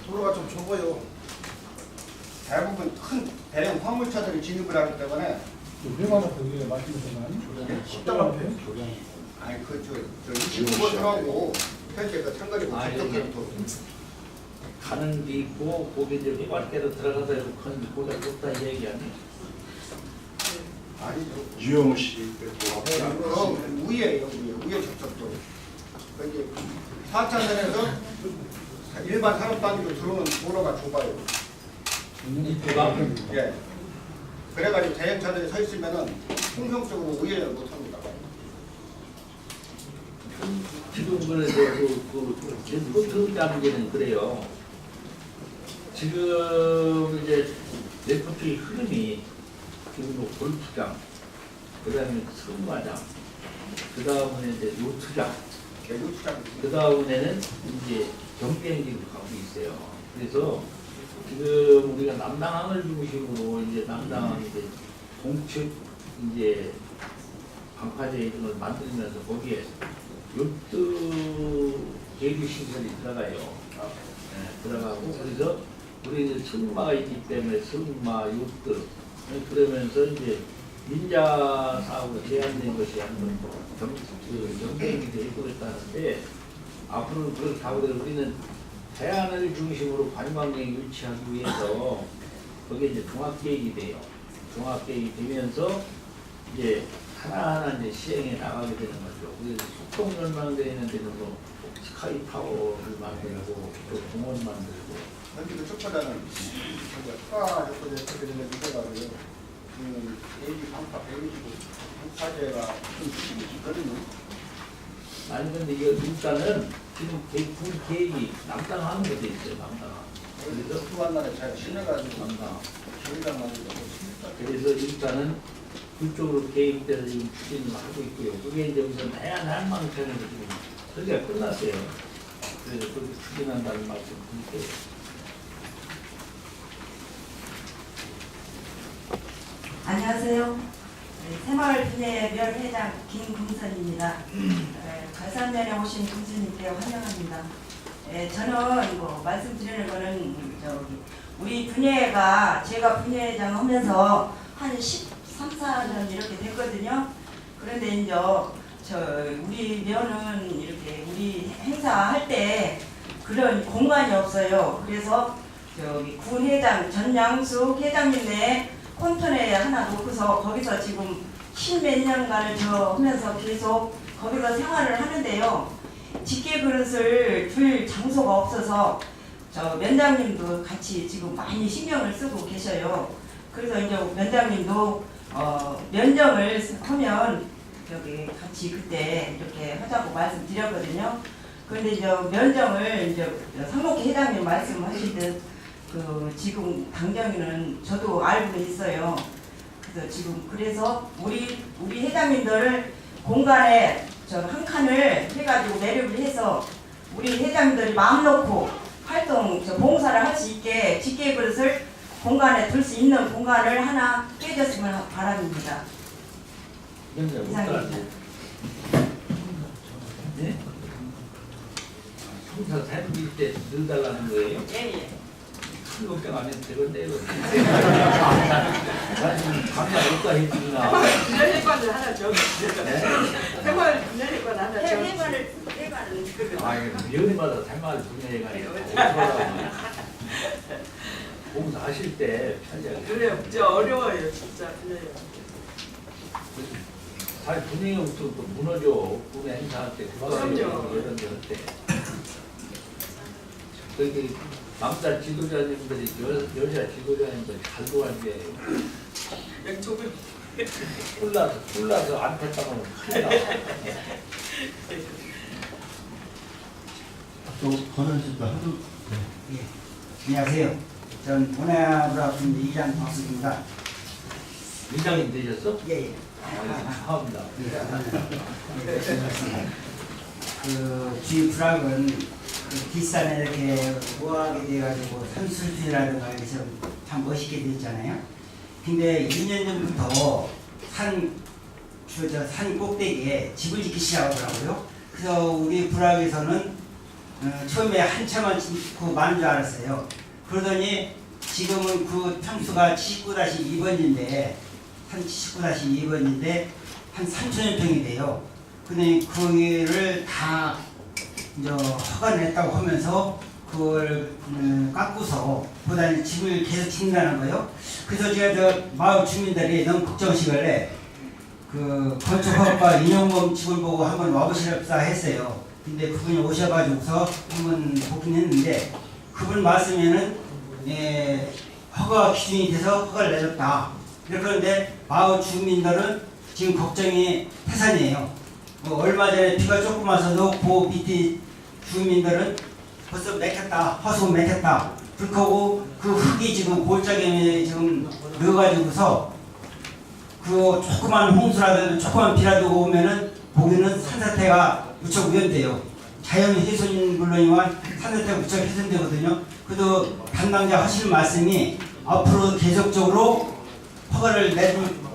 도로가 좀 좁아요. 대부분 큰 대형 화물차들이 진입을 하기 때문에 얼마나 거기에 맡기면서만 식당 앞에 아니 저 29호선하고 현재 그 상거리 접촉되는 도로. 가는 데 있고 거기 이제 회관대로 들어가서 큰 보다 좁다 이 얘기 아니에요? 아니죠. 유영식 위에요. 위에 접촉도. 여기 4차선에서 일반 산업단지로 들어오는 도로가 좁아요. 예. 그래가지고 대형차들이 서 있으면은 통상적으로 우회를 못 합니다. 지금 그래도 그 단계는 그래요. 지금 이제 레프트의 흐름이 지금 골프장, 그다음에 승마장, 그다음에 이제 요트장, 그다음에는 이제 경비행기로 가고 있어요. 그래서 지금 우리가 남당항을 중심으로 이제 남당항 이제 동측 이제 방파제 이런 걸 만들면서 거기에 요트 계류 시설이 들어가요. 네, 들어가고 그래서 우리 이제 승마가 있기 때문에 승마, 요트 그러면서 이제 민자 사업으로 제한된 것이 한번 경쟁이 되고 있다는데 앞으로 그렇게 하고 우리는 해안을 중심으로 관광객이 유치하기 위해서 거기에 이제 종합계획이 돼요. 종합계획이 되면서 이제 하나하나 이제 시행해 나가게 되는 거죠. 그래서 소통 전망되는 데는 뭐 스카이타워를 만들고 또 공원 만들고. 현재 첫보다는 추가 요건에 되는 문제가고요. 대기 방파 대기지구 방파제가 좀 힘이 있거든요. 아니 근데 이거 일단은 지금 군 계획이 남당하는 것도 있어요. 남당. 그래서 후반날에 잘 실려가지고 남당. 저희가 만들고. 그래서 일단은 그쪽으로 계획돼서 지금 추진을 하고 있고요. 그게 이제 우선 해안 한방편에서 지금 설계가 끝났어요. 그래서 그렇게 추진한다는 말씀 드릴게요. 안녕하세요. 새마을 분해별 회장 김금선입니다. 갈산면에 오신 군수님께 환영합니다. 저는 말씀드리는 거는 우리 분해가 제가 분해장 하면서 한 13, 14년 이렇게 됐거든요. 그런데 이제 우리 면은 이렇게 우리 행사할 때 그런 공간이 없어요. 그래서 저기 군 회장 전양숙 회장님네 콘터네 하나 놓고서 거기서 지금 10몇 년간을 하면서 계속 거기서 생활을 하는데요. 집게 그릇을 둘 장소가 없어서 면장님도 같이 지금 많이 신경을 쓰고 계셔요. 그래서 이제 면장님도 면정을 하면 여기 같이 그때 이렇게 하자고 말씀드렸거든요. 그런데 이제 면정을 이제 상록회 회장님 말씀하시듯 지금 당장에는 저도 알고 있어요. 그래서 지금 우리 회장님들을 공간에 한 칸을 해가지고 매립을 해서 우리 회장님들이 마음 놓고 활동 봉사를 할 수 있게 집게 그릇을 공간에 둘 수 있는 공간을 하나 깨졌으면 바랍니다. 이상입니다. 네? 성사 살릴 때 넣어달라는 거예요? 예. 큰 걱정 안 해도 되겠네요. 감사 효과 해주나. 분열회관을 하나 해발 분열회관 하나 해발은 위원회마다 달마을 분열회관이 어쩌라고. 봉사하실 때 편리하게. 그래요. 진짜 어려워요. 진짜 분열회관. 잘 분위기부터 또 무너져. 군의 행사할 때 그럼요. 이런 데 할 때. 그게 남자 지도자님들이 여자 지도자님들이 잘 도와줘야 해요. 양쪽을 콜라서 안 폈다면 큰일 나. 또 권원진도 하도. 예. 안녕하세요. 전 문화부라분 이장 박수입니다. 이장님 되셨어? 예. 축하합니다. 주위 불악은 뒷산에 이렇게 우아하게 돼가지고 산술주라든가 이래서 참 멋있게 됐잖아요. 근데 2년 전부터 산 꼭대기에 집을 짓기 시작하더라고요. 그래서 우리 불악에서는 처음에 한참만 짓고 많은 줄 알았어요. 그러더니 지금은 그 평수가 79-2번인데 한 79-2번인데 한 3,000여 평이 돼요. 근데 거기를 다 이제 허가를 했다고 하면서 그걸 깎고서 보다는 집을 계속 짓는다는 거예요. 그래서 제가 마을 주민들이 너무 걱정시길래 건축학과 인용범 집을 보고 한번 와보시렵사 했어요. 근데 그분이 오셔가지고서 한번 보긴 했는데 그분 말씀에는 허가 기준이 돼서 허가를 내줬다. 그런데 마을 주민들은 지금 걱정이 태산이에요. 얼마 전에 비가 조금 와서도 그 밑에 주민들은 벌써 맥혔다, 허수 맥혔다. 그렇고 그 흙이 지금 골짜기에 지금 넣어가지고서 그 조그만 홍수라도 조그만 비라도 오면은 거기는 산사태가 무척 위험돼요. 자연 훼손인 물론이지만 산사태가 무척 훼손되거든요. 그래도 담당자 하실 말씀이 앞으로 계속적으로 허가를 내줄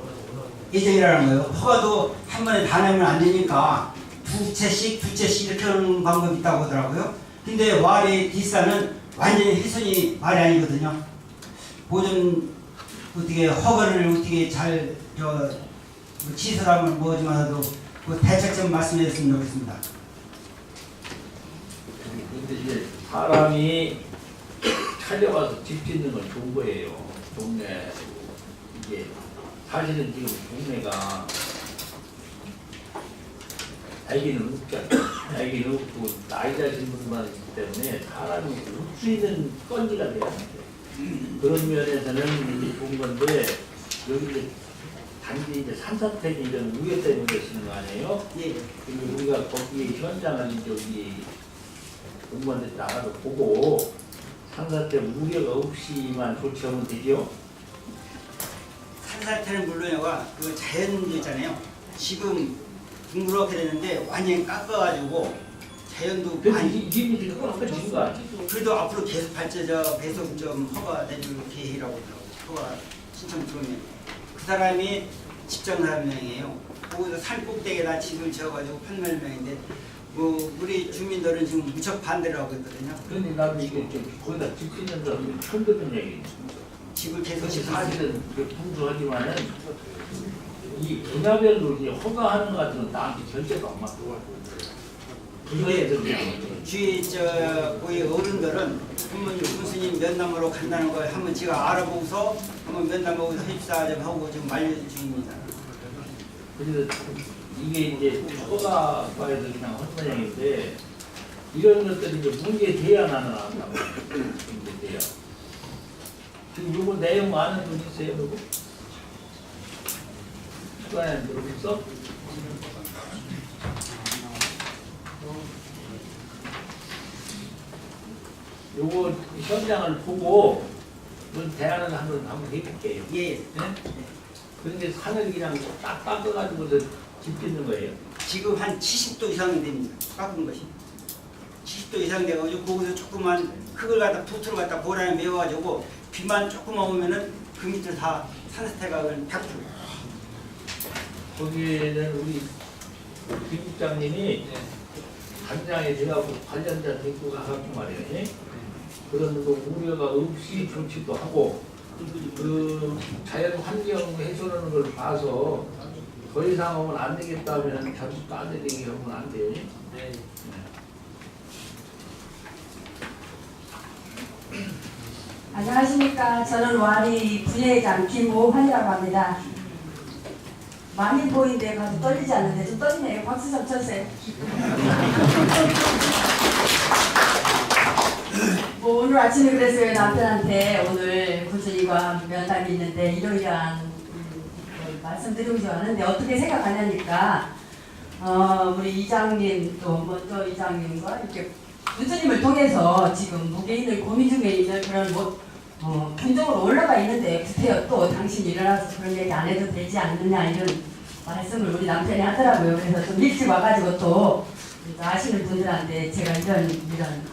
예정이라는 거예요. 허가도 한 번에 다 내면 안 되니까 두 채씩 이렇게 하는 방법이 있다고 하더라고요. 근데 와리 뒷산은 완전히 훼손이 말이 아니거든요. 보존 어떻게 허가를 어떻게 잘 취소하면 뭐지만도 그 대책 좀 말씀해 주셨으면 좋겠습니다. 근데 이제 사람이 찾아와서 집 짓는 건 좋은 거예요. 동네 이게 사실은 지금 동네가 애기는 애기는 없고 나이 드신 분만 있기 때문에 사람이 올 수 있는 건지가 돼야 돼요. 그런 면에서는 좋은 건데 여기 이제 단지 이제 산사태기 이런 우려 때문에 그러시는 거 아니에요? 예. 그리고 우리가 거기에 현장을 이제 우리 공무원들 나가서 보고 산사태 우려가 없이만 조치하면 되죠. 산사태는 물론이와 그 자연도 있잖아요. 지금 둥그렇게 되는데 완전히 깎아가지고 자연도 많이 이미 깎아진 거 아니야? 그래도 앞으로 계속 계속 좀 허가 내줄 계획이라고 하더라고. 허가 신청 들어오면 그 사람이 직장 사람명이에요. 거기서 산 꼭대기에다 집을 지어가지고 판매명인데 뭐 우리 주민들은 지금 무척 반대를 하고 있거든요. 그런데 나도 이게 거기다 집 짓는 사람이 처음 듣는 얘기. 집을 계속 사실은 풍부하지만은 이 분야별로 이제 허가하는 것 같은 건 나한테 절대로 안 맞더라고. 주위 우리 어른들은 한번 군수님 면담으로 간다는 걸 한번 제가 알아보고서 한번 면담하고 해주사 좀 하고 지금 말려 중입니다. 그래서 이게 이제 허가과에서 그냥 헌모양인데 이런 것들이 이제 문제돼야 나는 안다고. 문제돼야. 지금 요거 내용 아는 분 있어요, 누구? 추가에 들어있어? 요거 현장을 보고 대안을 한번 해볼게요. 예. 네? 그런데 산을 그냥 딱 깎아가지고서 짓는 거예요. 지금 한 70도 이상 됩니다. 깎은 것이 70도 이상 돼가지고 거기서 조그만 흙을 갖다 도트를 갖다 고라에 메워가지고 비만 조금만 오면은 그 밑을 다 산사태가 100%. 거기에는 우리 김 국장님이 단장에 돼가고 관련자 데리고 가서 말이에요. 그런 거 우려가 없이 조치도 하고 그 자연 환경 해소하는 걸 봐서 더 이상 하면 안 되겠다 하면 자주 따내리게 하면 안 돼요. 네. 안녕하십니까. 저는 와리 부회장 김오환이라고 합니다. 많이 보이는데 가서 떨리지 않는데 좀 떨리네요. 박수 좀 쳐주세요. 뭐 오늘 아침에 그랬어요. 남편한테 오늘 군수님과 면담이 있는데 이러이러한 말씀드리고 하는데 어떻게 생각하냐니까 우리 이장님 또 먼저 이장님과 이렇게 군수님을 통해서 지금 무게인을 고민 중에 있는 그런 근정으로 올라가 있는데 구태여 또 당신이 일어나서 그런 얘기 안 해도 되지 않느냐 이런 말씀을 우리 남편이 하더라고요. 그래서 좀 일찍 와가지고 또 아시는 분들한테 제가 이런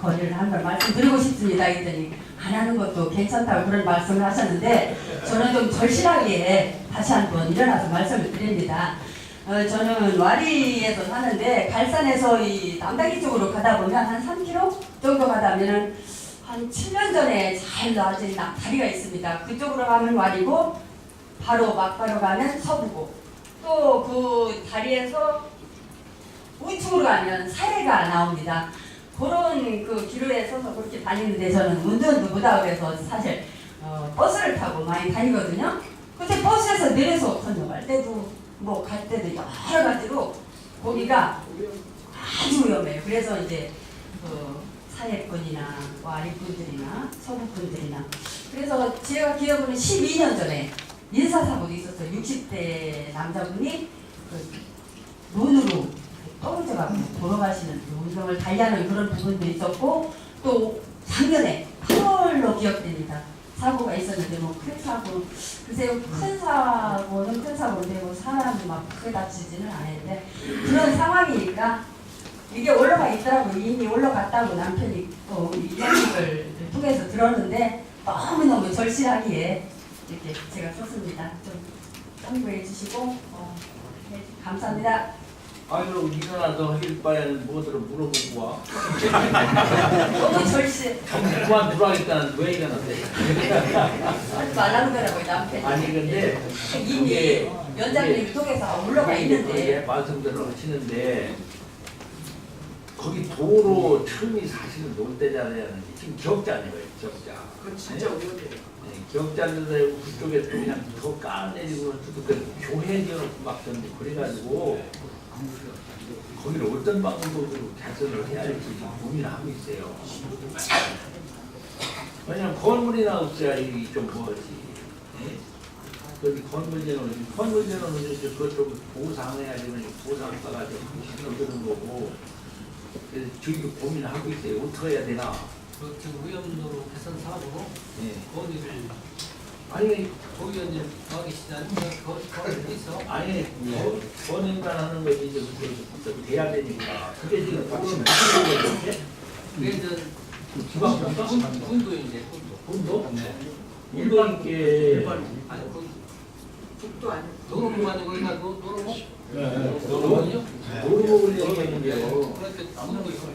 거리를 한 걸 말씀드리고 싶습니다. 했더니 안 하는 것도 괜찮다고 그런 말씀을 하셨는데 저는 좀 절실하게 다시 한번 일어나서 말씀을 드립니다. 저는 와리에서 사는데 갈산에서 이 남다기 쪽으로 가다 보면 한 3km 정도 가다 보면은 한 7년 전에 잘 놔진 다리가 있습니다. 그쪽으로 가면 와리고 바로 막바로 가면 서부고 또 그 다리에서 우측으로 가면 사해가 나옵니다. 그런 그 기로에 서서 그렇게 다니는데 저는 운전도 못하고 그래서 사실 버스를 타고 많이 다니거든요. 근데 버스에서 내려서 건너갈 때도 뭐 갈 때도 여러 가지로 거기가 아주 위험해요. 그래서 이제 그 사해분이나 와리분들이나 서부분들이나 그래서 제가 기억으로는 12년 전에 인사사고도 있었어요. 60대 남자분이 그 눈으로 떨어져가지고 돌아가시는 운명을 달리하는 그런 부분도 있었고 또 작년에 8월로 기억됩니다. 사고가 있었는데 뭐 큰 사고 글쎄요 큰 사고는 큰 사고로 되고 사람이 막 크게 다치지는 않았는데 그런 상황이니까 이게 올라가 있더라고요. 이미 올라갔다고 남편이 또 이야기를 통해서 들었는데 너무너무 절실하기에 이렇게 제가 썼습니다. 좀 참고해 주시고 네, 감사합니다. 아니 그럼 일어나서 하길 바에는 뭐들을 물어보고 와. 너무 절실. 그만 들어가겠다는 왜 일어났대? 하지 말라는 거라고요 남편이. 아니 근데 이미 연장님 통해서 올라가 있는데 말씀대로 하시는데 거기 도로 틈이 사실은 놀 때잖아요. 지금 기억자네요. 기억자. 그건 진짜 어려워요. 기억자인데 그쪽에 그냥 더 까내리고 그 교회 지어놓고 막 전부 그래가지고 거기를 어떤 방법으로 개선을 해야 할지 고민을 하고 있어요. 왜냐면 건물이나 없어야 이게 좀 뭐지. 거기 건물제는 이제 그것 좀 보상해야지 보상받아가 좀 신경 거고. 그래서 저희도 고민을 하고 있어요. 어떻게 해야 되나. 그 지금 위험도로 개선 사업으로 거기를 아니 거기 이제 거기 시장 거기 있어. 아니 번인간 하는 거지 이제 그 돼야 되니까 그게 지금 혹시 무슨 거였는데? 그게 이제 군도 이제 군도? 네. 일반계 아니 그 국도 아니고 도로목 아니고 그러니까 도로목. 도로목을 얘기했는데요. 그렇게 남는 거 있어요.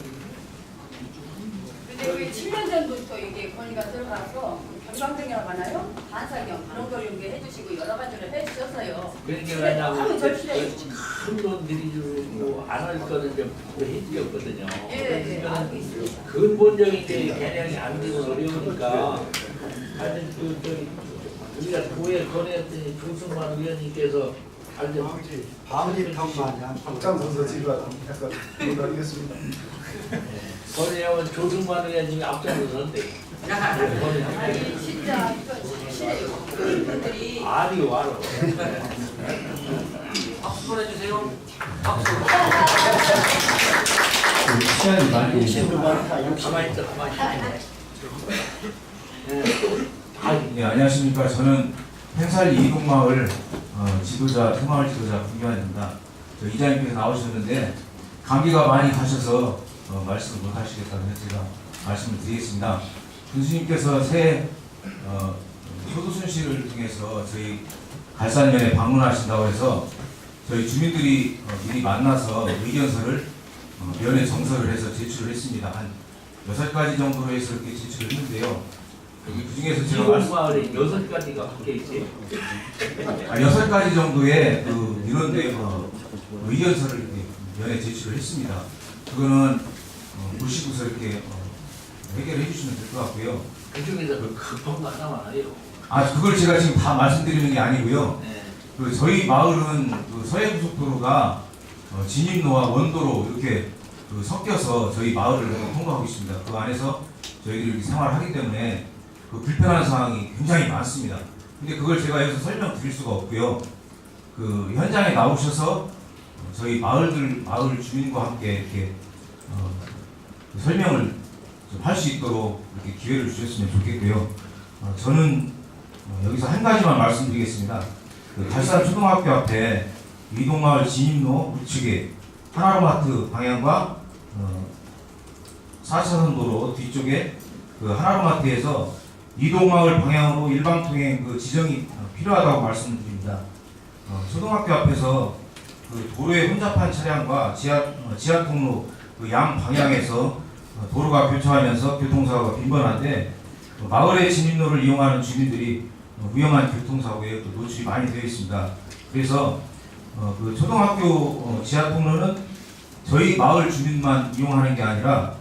근데 근데 그게 7년 전부터 이게 건의가 들어가서 경광등이라고 하나요? 반사경 그런 걸 이렇게 해주시고 여러 가지를 해주셨어요. 그러니까 근데 왜냐면 너무 절실해요. 큰돈 들이주고 안 할 거는 좀 해주었거든요. 예, 그러니까 근본적인 게 개량이 안 되면 어려우니까 하여튼 우리가 도에 건의했더니 조승만 의원님께서 밤이탕만 앞장서서 지금 약간 논의하겠습니다. 건의하면 조승만 의원님이 앞장서는데 아니 진짜 이거 절실해요. 국민들이 아니 와로 박수 보내주세요. 박수. 시간이 많이 가만히 있어 가만히 네, 안녕하십니까. 저는 펜살 이동마을 새마을 지도자 김규환입니다. 이장님께서 나오셨는데 감기가 많이 가셔서 말씀을 못 하시겠다고 해서 제가 말씀을 드리겠습니다. 군수님께서 새 효도순실을 통해서 저희 갈산면에 방문하신다고 해서 저희 주민들이 미리 만나서 의견서를 면에 정서를 해서 제출을 했습니다. 한 6가지 정도로 해서 이렇게 제출을 했는데요. 그 중에서 제가 마을에 6가지가 바뀌어 있지. 6가지 정도의 그 민원대 의견서를 이렇게 면에 제출을 했습니다. 그거는 보시고서 이렇게 해결해 주시면 될 것 같고요. 그 중에서 급한 거 하나만 해요. 그걸 제가 지금 다 말씀드리는 게 아니고요. 네. 그 저희 마을은 그 서해고속도로가 진입로와 원도로 이렇게 섞여서 저희 마을을 통과하고 있습니다. 그 안에서 저희들이 이렇게 생활하기 때문에 그 불편한 상황이 굉장히 많습니다. 근데 그걸 제가 여기서 설명드릴 수가 없고요. 그 현장에 나오셔서 저희 마을 주민과 함께 이렇게 설명을 할 수 있도록 이렇게 기회를 주셨으면 좋겠고요. 저는 여기서 한 가지만 말씀드리겠습니다. 그 달산 초등학교 앞에 이동마을 진입로 우측에 하나로마트 방향과 4차선 도로 뒤쪽에 그 하나로마트에서 이동마을 방향으로 일방통행 그 지정이 필요하다고 말씀드립니다. 초등학교 앞에서 그 도로에 혼잡한 차량과 지하 통로 그 양 방향에서 도로가 교차하면서 교통사고가 빈번한데 마을의 진입로를 이용하는 주민들이 위험한 교통사고에 또 노출이 많이 되어 있습니다. 그래서 그 초등학교 지하 통로는 저희 마을 주민만 이용하는 게 아니라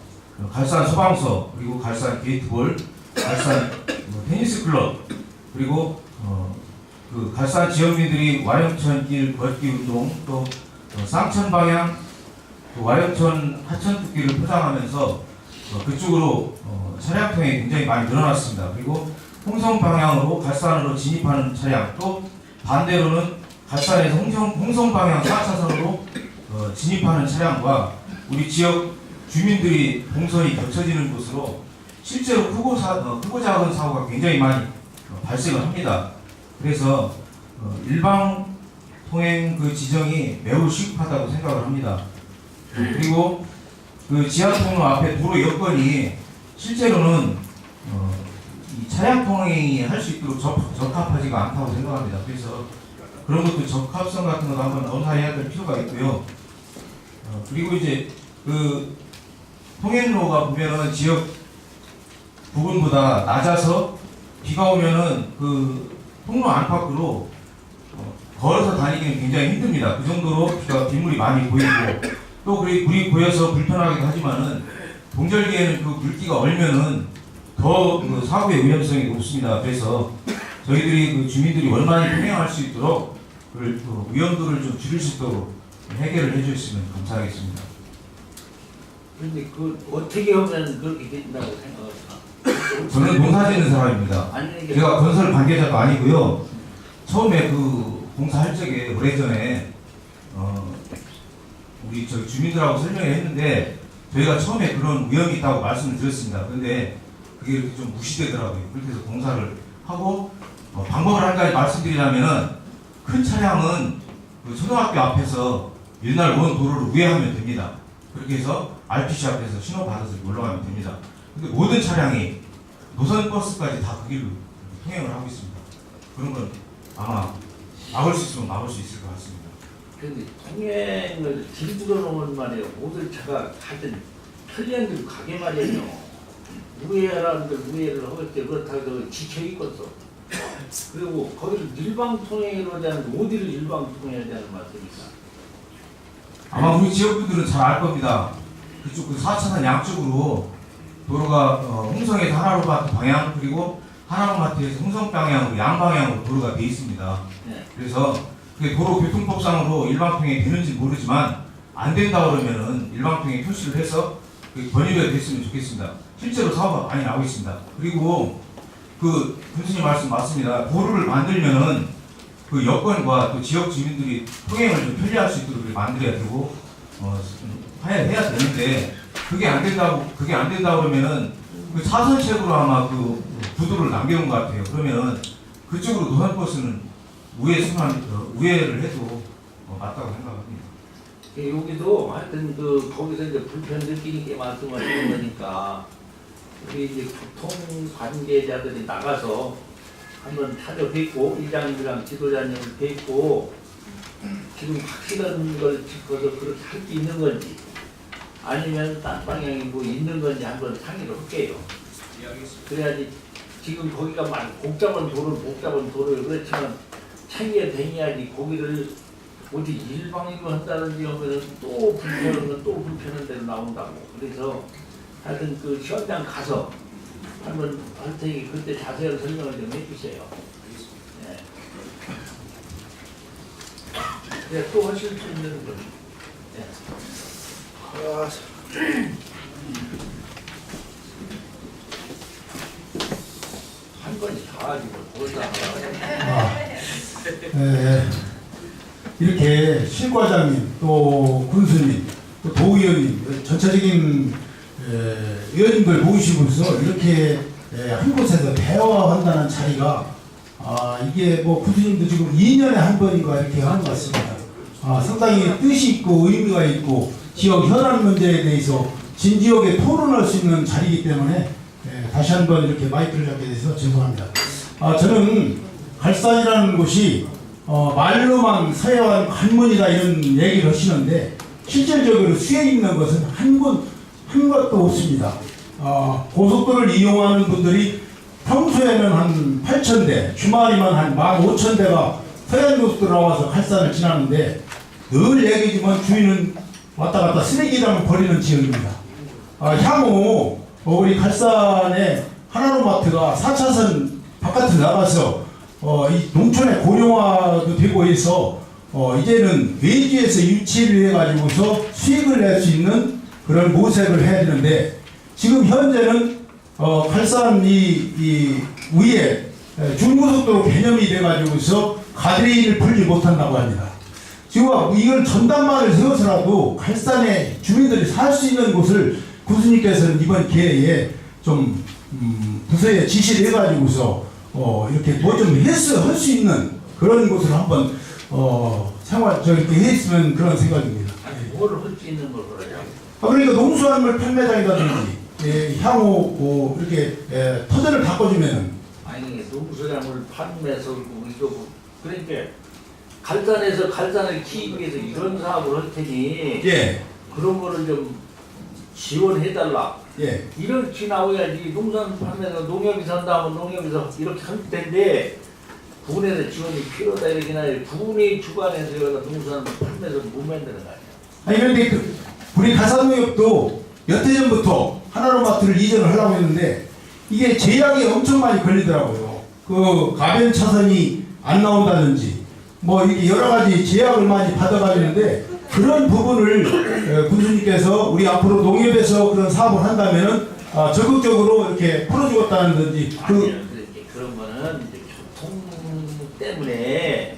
갈산 소방서 그리고 갈산 게이트볼, 갈산 테니스 클럽 그리고 그 갈산 지역민들이 와영천길 걷기 운동 또 쌍천 방향 와영천 하천특기를 포장하면서 그쪽으로 차량 통행이 굉장히 많이 늘어났습니다. 그리고 홍성 방향으로 갈산으로 진입하는 차량 또 반대로는 갈산에서 홍성 방향 4차선으로 진입하는 차량과 우리 지역 주민들이 동선이 겹쳐지는 곳으로 실제로 크고 작은 사고가 굉장히 많이 발생을 합니다. 그래서 일방 통행 그 지정이 매우 시급하다고 생각을 합니다. 그리고 그 지하통로 앞에 도로 여건이 실제로는 이 차량 통행이 할 수 있도록 적합하지가 않다고 생각합니다. 그래서 그런 것도 적합성 같은 것도 한번 검사해야 될 필요가 있고요. 그리고 이제 그 통행로가 보면은 지역 부근보다 낮아서 비가 오면은 그 통로 안팎으로 걸어서 다니기는 굉장히 힘듭니다. 그 정도로 빗물이 많이 보이고 또 물이 고여서 불편하기도 하지만은 동절기에는 그 물기가 얼면은 더 그 사고의 위험성이 높습니다. 그래서 저희들이 그 주민들이 원만히 통행할 수 있도록 그 위험도를 좀 줄일 수 있도록 해결을 해주셨으면 감사하겠습니다. 그런데 그 어떻게 하면 그렇게 된다고 생각하세요? 저는 농사 짓는 사람입니다. 제가 건설 관계자도 아니고요. 처음에 그 공사할 적에 오래전에 우리 저희 주민들하고 설명을 했는데 저희가 처음에 그런 위험이 있다고 말씀을 드렸습니다. 그런데 그게 이렇게 좀 무시되더라고요. 그렇게 해서 공사를 하고 방법을 한 가지 말씀드리자면은 큰 차량은 그 초등학교 앞에서 일날 원 도로를 우회하면 됩니다. 그렇게 해서 RPC 앞에서 신호 받아서 올라가면 됩니다. 근데 모든 차량이 노선 버스까지 다 그 길로 통행을 하고 있습니다. 그런 건 아마 막을 수 있으면 막을 수 있을 것 같습니다. 그런데 통행을 길들여 놓은 말이에요. 모든 차가 가든 편리한 길로 가게 말이에요. 무예라는데 무예를 하겠지. 그렇다고 지켜있겠어. 그리고 거기를 일방통행으로 하자는 어디를 일방통행해야 되는 말씀입니까? 아마 우리 지역분들은 잘 알 겁니다. 그쪽 그 4차선 양쪽으로 도로가 홍성에서 하나로마트 방향 그리고 하나로마트에서 홍성 방향으로 양방향으로 도로가 돼 있습니다. 네. 그래서 그게 도로교통법상으로 일방통행이 되는지 모르지만 안 된다 그러면은 일방통행 표시를 해서 번유가 됐으면 좋겠습니다. 실제로 사고가 많이 나고 있습니다. 그리고 그 교수님 말씀 맞습니다. 도로를 만들면은 그 여건과 또 지역 주민들이 통행을 좀 편리할 수 있도록 만들어야 되고 해야 되는데 그게 안 된다고 그러면은 그 차선책으로 아마 그 구도를 남겨놓은 것 같아요. 그러면 그쪽으로 노선버스는 우회를 해도 맞다고 생각합니다. 여기도 하여튼 거기서 이제 불편 느끼는 말씀하시는 거니까 우리 이제 교통 관계자들이 나가서 한번 찾아뵙고 이장님이랑 지도자님을 뵙고 지금 확실한 걸 짚어서 그렇게 할 수 있는 건지 아니면 딴 방향이 뭐 있는 건지 한번 상의를 할게요. 그래야지 지금 거기가 복잡한 도로를 그렇지만 창의에 댕겨야지 거기를 어디 일방으로 한다든지 하면 또 불편한 대로 나온다고. 그래서 하여튼 그 현장 가서 한번 할 테니 그때 자세한 설명을 좀 해주세요. 네. 네, 또 하실 수 있는 분. 네. 한 번이 다 가지고 그걸 다 하라. 이렇게 실과장님, 또 군수님, 또 도의원님, 전체적인 의원님들 모시고서 이렇게 한 곳에서 대화한다는 자리가 이게 뭐 군수님도 지금 2년에 한 번인가 이렇게 하는 것 같습니다. 상당히 뜻이 있고 의미가 있고 지역 현안 문제에 대해서 진지하게 토론할 수 있는 자리이기 때문에 다시 한번 이렇게 마이크를 잡게 돼서 죄송합니다. 저는 갈산이라는 곳이 말로만 서해안 관문이다 이런 얘기를 하시는데 실질적으로 수해 있는 것은 한 것도 없습니다. 고속도로를 이용하는 분들이 평소에는 한 8,000대, 주말이면 한 15,000대가 서해안고속도로 나와서 갈산을 지나는데 늘 얘기지만 주위는 왔다 갔다 쓰레기를 버리는 지역입니다. 향후 우리 갈산에 하나로마트가 4차선 바깥으로 나가서 이 농촌의 고령화도 되고 해서 이제는 외지에서 유치를 해가지고서 수익을 낼 수 있는 그런 모색을 해야 되는데 지금 현재는 갈산 이 위에 중고속도로 개념이 돼가지고서 가드레일을 풀지 못한다고 합니다. 지금 이걸 전담만을 세워서라도 갈산의 주민들이 살 수 있는 곳을 군수님께서는 이번 기회에 좀 부서에 지시를 해가지고서 이렇게 뭐 좀 할 수 있는 그런 곳을 한번 이렇게 했으면 그런 생각입니다. 아니 뭐를 할 수 있는 걸 그러냐? 그러니까 농수산물 판매장이라든지 향후 이렇게 터전을 바꿔주면은 아니 농수산물 판매서 이거 그러니까 갈산에서 갈산을 키우기 위해서 이런 사업을 할 테니 그런 거를 좀 지원해달라. 이렇게 나와야지 농산 판매가 농협이 산다면 농협에서 이렇게 할 텐데 군에서 지원이 필요하다 이렇게 나요. 군의 주관에서 농산 판매를 못 만드는 거 아니야. 아니 그런데 우리 갈산농협도 몇 해 전부터 하나로마트를 이전을 하려고 했는데 이게 제약이 엄청 많이 걸리더라고요. 그 가변 차선이 안 나온다든지 뭐 이렇게 여러 가지 제약을 많이 받아가지는데 그런 부분을 군수님께서 우리 앞으로 농협에서 그런 사업을 한다면은 적극적으로 이렇게 풀어주겠다는지 그런 거는 이제 교통 때문에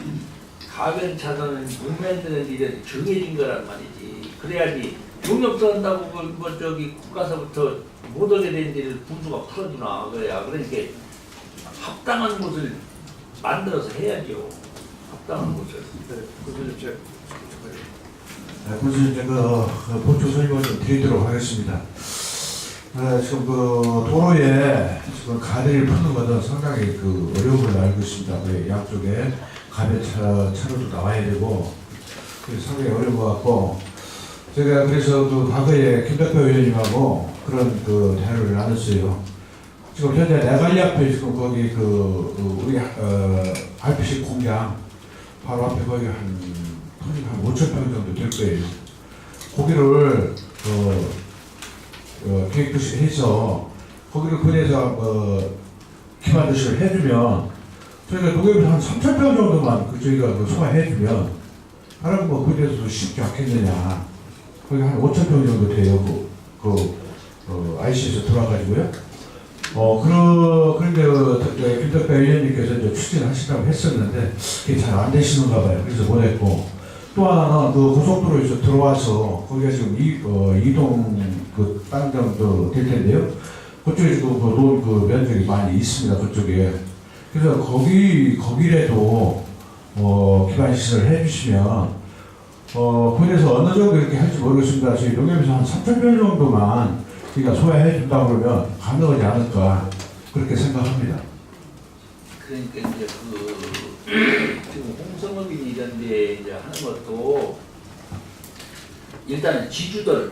가변 차선을 못 만드는 일에 정해진 거란 말이지. 그래야지 농협 선다고 뭐 저기 국가서부터 못 오게 된 일을 군수가 풀어주나 그래야. 그러니까 합당한 곳을 만들어서 해야죠. 합당한 곳을. 군수님 본초 설명을 좀 드리도록 하겠습니다. 지금 그 도로에 지금 가드를 푸는 것은 상당히 어려운 걸로 알고 있습니다. 양쪽에 가변 차로도 나와야 되고 상당히 어려운 것 같고 제가 그래서 과거에 김 대표 의원님하고 그런 그런 그 대화를 나눴어요. 지금 현재 내관리 앞에 지금 거기 우리 RPC 공장 바로 앞에 거기 한 5,000평 정도 될 거예요. 거기를 계획해서 거기를 그래서 기반 도시를 해주면 저희가 농협에서 한 3,000평 정도만 저희가 소화해주면 하라고 뭐 그래서 쉽지 않겠느냐. 거기 한 5,000평 정도 돼요. IC에서 들어와가지고요. 그런데 김덕배 의원님께서 이제 추진하시라고 했었는데 그게 잘 안 되시는가 봐요. 그래서 못했고 또 하나는 그 고속도로에서 들어와서 거기가 지금 이동 땅 정도 될 텐데요. 그쪽에 지금 놓은 면적이 많이 있습니다. 그쪽에. 그래서 거기라도 기반 시설을 해주시면 그래서 어느 정도 이렇게 할지 모르겠습니다. 저희 농협에서 한 3,000평 정도만 우리가 소화해 준다 그러면 가능하지 않을까 그렇게 생각합니다. 그러니까 이제 지금 홍성업인 이런 데 이제 하는 것도 일단은 지주들이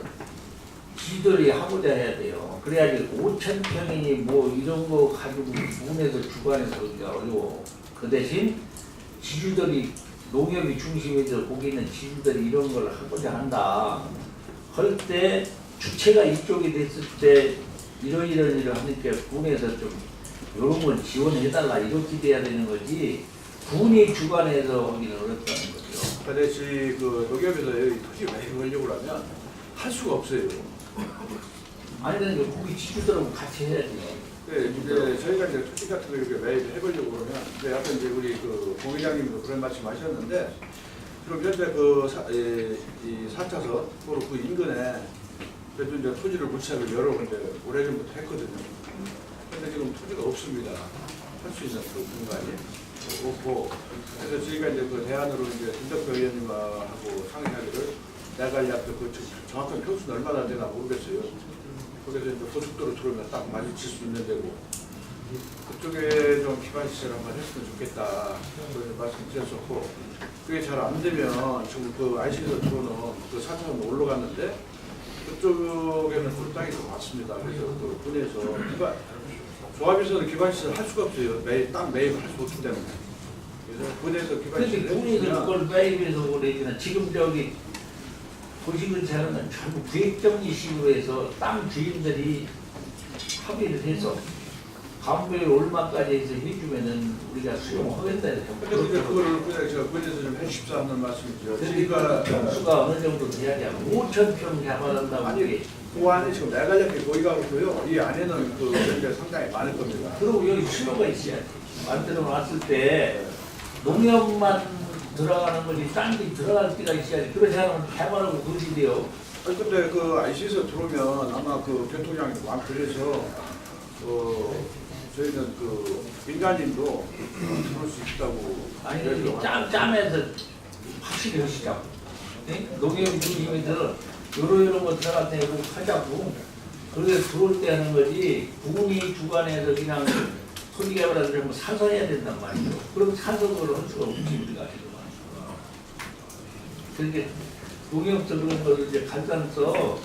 하고자 해야 돼요. 그래야지 5,000평이니 뭐 이런 거 가지고 부분에서 주관해서 그러기가 어려워. 그 대신 지주들이 농협이 중심에서 거기 있는 지주들이 이런 걸 하고자 한다. 할 때 주체가 이쪽이 됐을 때 이런 하니까 군에서 좀 이런 걸 지원해달라 이렇게 돼야 되는 거지 군이 주관해서 하기는 어렵다는 거죠. 근데 저희 농협에서 여기 토지 매입하려고 하면 할 수가 없어요. 아니 근데 거기 지주들하고 같이 해야지. 네, 이제 저희가 이제 토지 같은 거 이렇게 매입해보려고 그러면 아까 이제 우리 공 회장님도 그런 말씀하셨는데 그럼 현재 이 4차선 바로 그 인근에 그래도 이제 토지를 물색을 여러 군데 오래전부터 했거든요. 근데 지금 토지가 없습니다. 할 수 있는 그런 거 아니에요? 없고. 그래서 저희가 이제 대안으로 이제 김덕배 의원님하고 상의하기를 내관리 앞에 정확한 평수는 얼마나 되나 모르겠어요. 거기서 이제 고속도로 들어오면 딱 마주칠 수 있는 데고 그쪽에 좀 기반 시설 한번 했으면 좋겠다. 그런 말씀드렸었고 그게 잘 안 되면 지금 IC에서 들어오는 4차선 올라갔는데 그쪽에는 그 땅이 좀 많습니다. 그래서 군에서 조합에서는 기반시설 할 수가 없어요. 땅 매입을 할 수 없기 때문에. 그래서 군에서 기반시설 군에서 그걸 매입해서 그러지만 지금 도시 근처는 전부 구획정리식으로 해서 땅 주인들이 합의를 해서 간부에 얼마까지 해서 해주면은 우리가 수용하겠다. 근데 그거를 제가 군에서 좀 해주십사 하는 말씀이죠. 그러니까 평수가 어느 정도 돼야지 5,000평 잡아낸다고. 아니 그 안에 지금 내관리이 거기가 있고요. 이 안에는 현재 상당히 많을 겁니다. 그리고 여기 수요가 있어야지. 만들어 놨을 때 농협만 들어가는 거지 딴 데 들어갈 때가 있어야지. 그러지 않으면 개발하고 그러지 돼요. 아니 근데 IC에서 들어오면 아마 교통량이 많이 걸려서 저희는 민간인도 들어올 수 있다고. 아니 짬에서 확실히 하시자고. 네? 농협 중심에서 이런 거 들어갈 때 이런 거 하자고. 그렇게 들어올 때 하는 거지 군이 주관해서 그냥 토지 개발을 좀 사서 해야 된단 말이죠. 그럼 사서를 할 수가 없지 우리가. 그렇게 농협서 그런 거를 이제 간단해서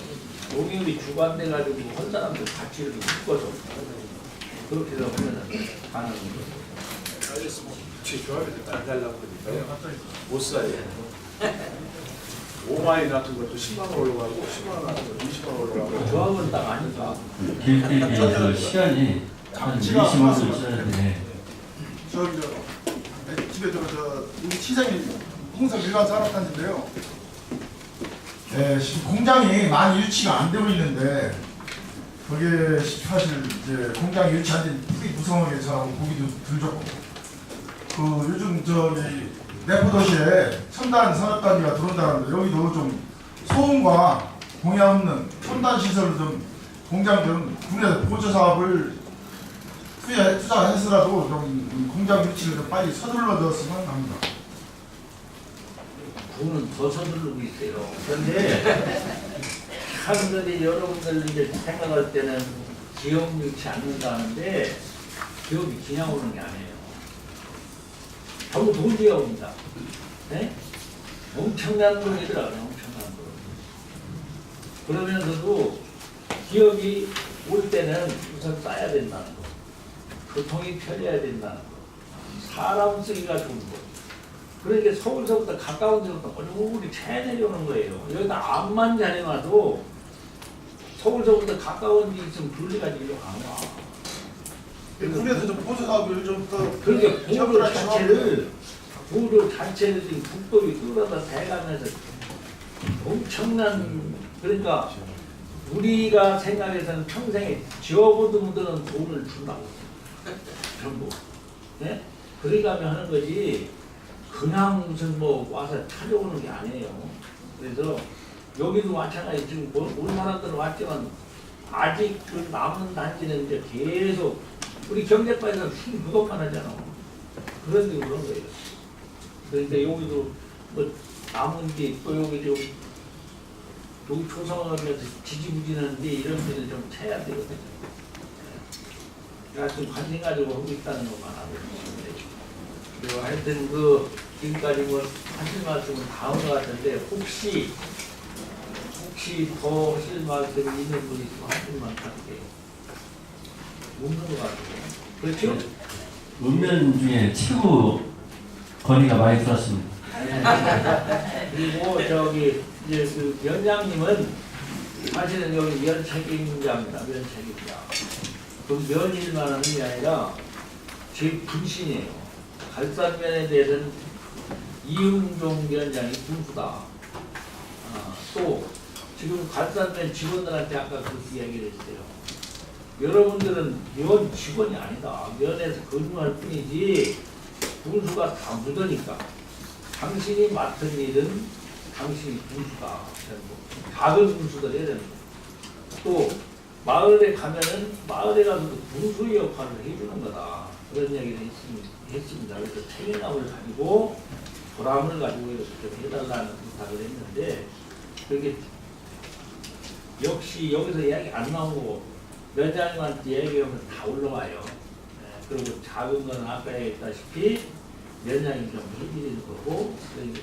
농협이 주관돼가지고 한 사람들 같이 이렇게 묶어서 그렇게 하면 가능한 거죠. 알겠습니다. 제 조합에서 딱 달라고 그러니까요. 못 사요. 5만원 같은 것도 10만 원 올라가고 10만 원 같은 것도 20만 원 올라가고. 조합은 딱 아니까. 길게 시간이 한 20분 있어야 돼. 집에 우리 시장이 홍성 일반 산업단지인데요. 지금 공장이 많이 유치가 안 되고 있는데 거기에 사실 이제 공장이 유치한 지 풀이 무성하게 자라고 보기도 덜 좋고 요즘 내포도시에 첨단 산업단지가 들어온다는데 여기도 좀 소음과 공해 없는 첨단 시설을 좀 공장 좀 군에서 보조 사업을 투자해서라도 좀 공장 유치를 좀 빨리 서둘러줬으면 합니다. 군은 더 서두르고 있어요. 그런데 사람들이 여러분들 이제 생각할 때는 기업 유치 않는다는데 기업이 그냥 오는 게 아니에요. 전부 돈 기업입니다. 네? 엄청난 돈이더라고요. 엄청난 돈. 그러면서도 기업이 올 때는 우선 싸야 된다는 거, 교통이 편리해야 된다는 거, 사람 쓰기가 좋은 거. 그러니까 서울서부터 가까운 데부터 얼굴이 채 내려오는 거예요. 여기다 암만 잘해놔도 서울서부터 가까운 데 있으면 분리가지고 이리로 안 와. 군에서 좀 보조사업을 좀더 그러니까 보도 자체를 지금 국도비 끌어다 대가면서 엄청난, 그러니까 우리가 생각해서는 평생에 지어보던 분들은 돈을 준다고 전부. 네? 그러니까 하는 거지 그냥 무슨 뭐 와서 찾아오는 게 아니에요. 그래서 여기도 마찬가지. 지금 우리 사람들은 왔지만 아직 그 남은 단지는 이제 계속 우리 경제과에서 그것만 하잖아. 그런데 그런 거예요. 그런데 여기도 뭐 남은 게 또 여기 좀 여기 초성하면서 지지부진한데 이런 데를 좀 채야 되거든요. 제가 좀 관심 가지고 하고 있다는 것만 하고 있습니다. 그리고 하여튼 그 지금까지 뭐 하실 말씀은 다 한 것 같은데 혹시 더 하실 말씀이 있는 분이 있으면 하실만 할게요. 없는 것 같아요. 그렇죠? 문면 중에 최고 건의가 많이 들었습니다. 그리고 저기 이제 그 위원장님은 사실은 여기 면 책임자입니다. 면 책임자. 그 면일만 하는 게 아니라 제 분신이에요. 갈산면에 대해서는 이응종 위원장이 군수다. 또 지금 갈산면 직원들한테 아까 그렇게 이야기를 했어요. 여러분들은 면 직원이 아니다. 면에서 근무할 뿐이지 군수가 다 묻으니까 당신이 맡은 일은 당신이 군수다. 작은 군수들 해야 되는 거예요. 또 마을에 가면은 마을에 가서도 군수의 역할을 해주는 거다. 그런 이야기를 했습니다. 그래서 책임감을 가지고 보람을 가지고 이렇게 좀 해달라는 부탁을 했는데 그게 역시 여기서 이야기 안 나오고 면장님한테 얘기하면 다 올라와요. 그리고 작은 건 아까 얘기했다시피 면장님이 좀 해드리는 거고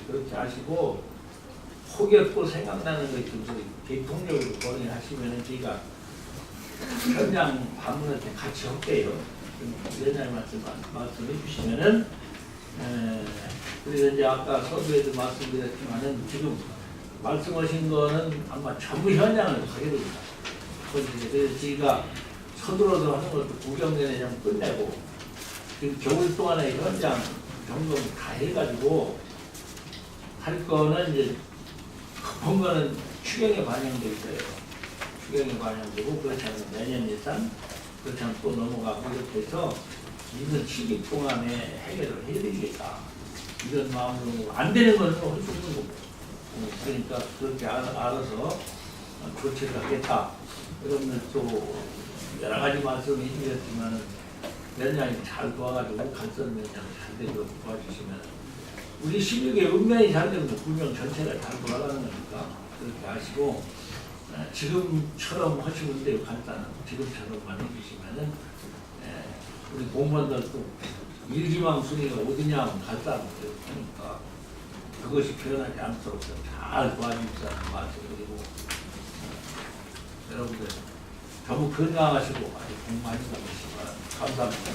그렇게 하시고 혹여 또 생각나는 거 있으면 대통령으로 건의하시면 저희가 현장 방문할 때 같이 할게요. 면장님한테 말씀해 주시면은 그래서 이제 아까 서두에도 말씀드렸지만은 지금 말씀하신 거는 아마 전부 현장을 가게 됩니다. 그래서 저희가 서둘러서 하는 것도 구경전에 좀 끝내고 지금 겨울 동안에 현장 점검 다 해가지고 할 거는 이제 급한 거는 추경에 반영돼 있어요. 추경에 반영되고 그렇지 않으면 내년 예산 그렇지 않으면 또 넘어가고 이렇게 해서 이번 시기 동안에 해결을 해드리겠다. 이런 마음으로 안 되는 거는 할 수 없는 거고. 그러니까 그렇게 알아서 조치를 하겠다. 그러면 또 여러 가지 말씀을 해주셨지만 면장이 잘 도와가지고 갈선 면장 잘 되도록 도와주시면 우리 16의 읍면이 잘 되면 구명 전체가 잘 돌아가는 거니까 그렇게 하시고 지금처럼 하시면 돼요. 간단한 지금처럼만 해주시면은 우리 공무원들도 일기망 순위가 어디냐 하면 갈다고 하니까 그것이 표현하지 않도록 잘 도와주시라는 말씀드리고 여러분들 너무 건강하시고 많이 공부하시다 보시기 바랍니다. 감사합니다.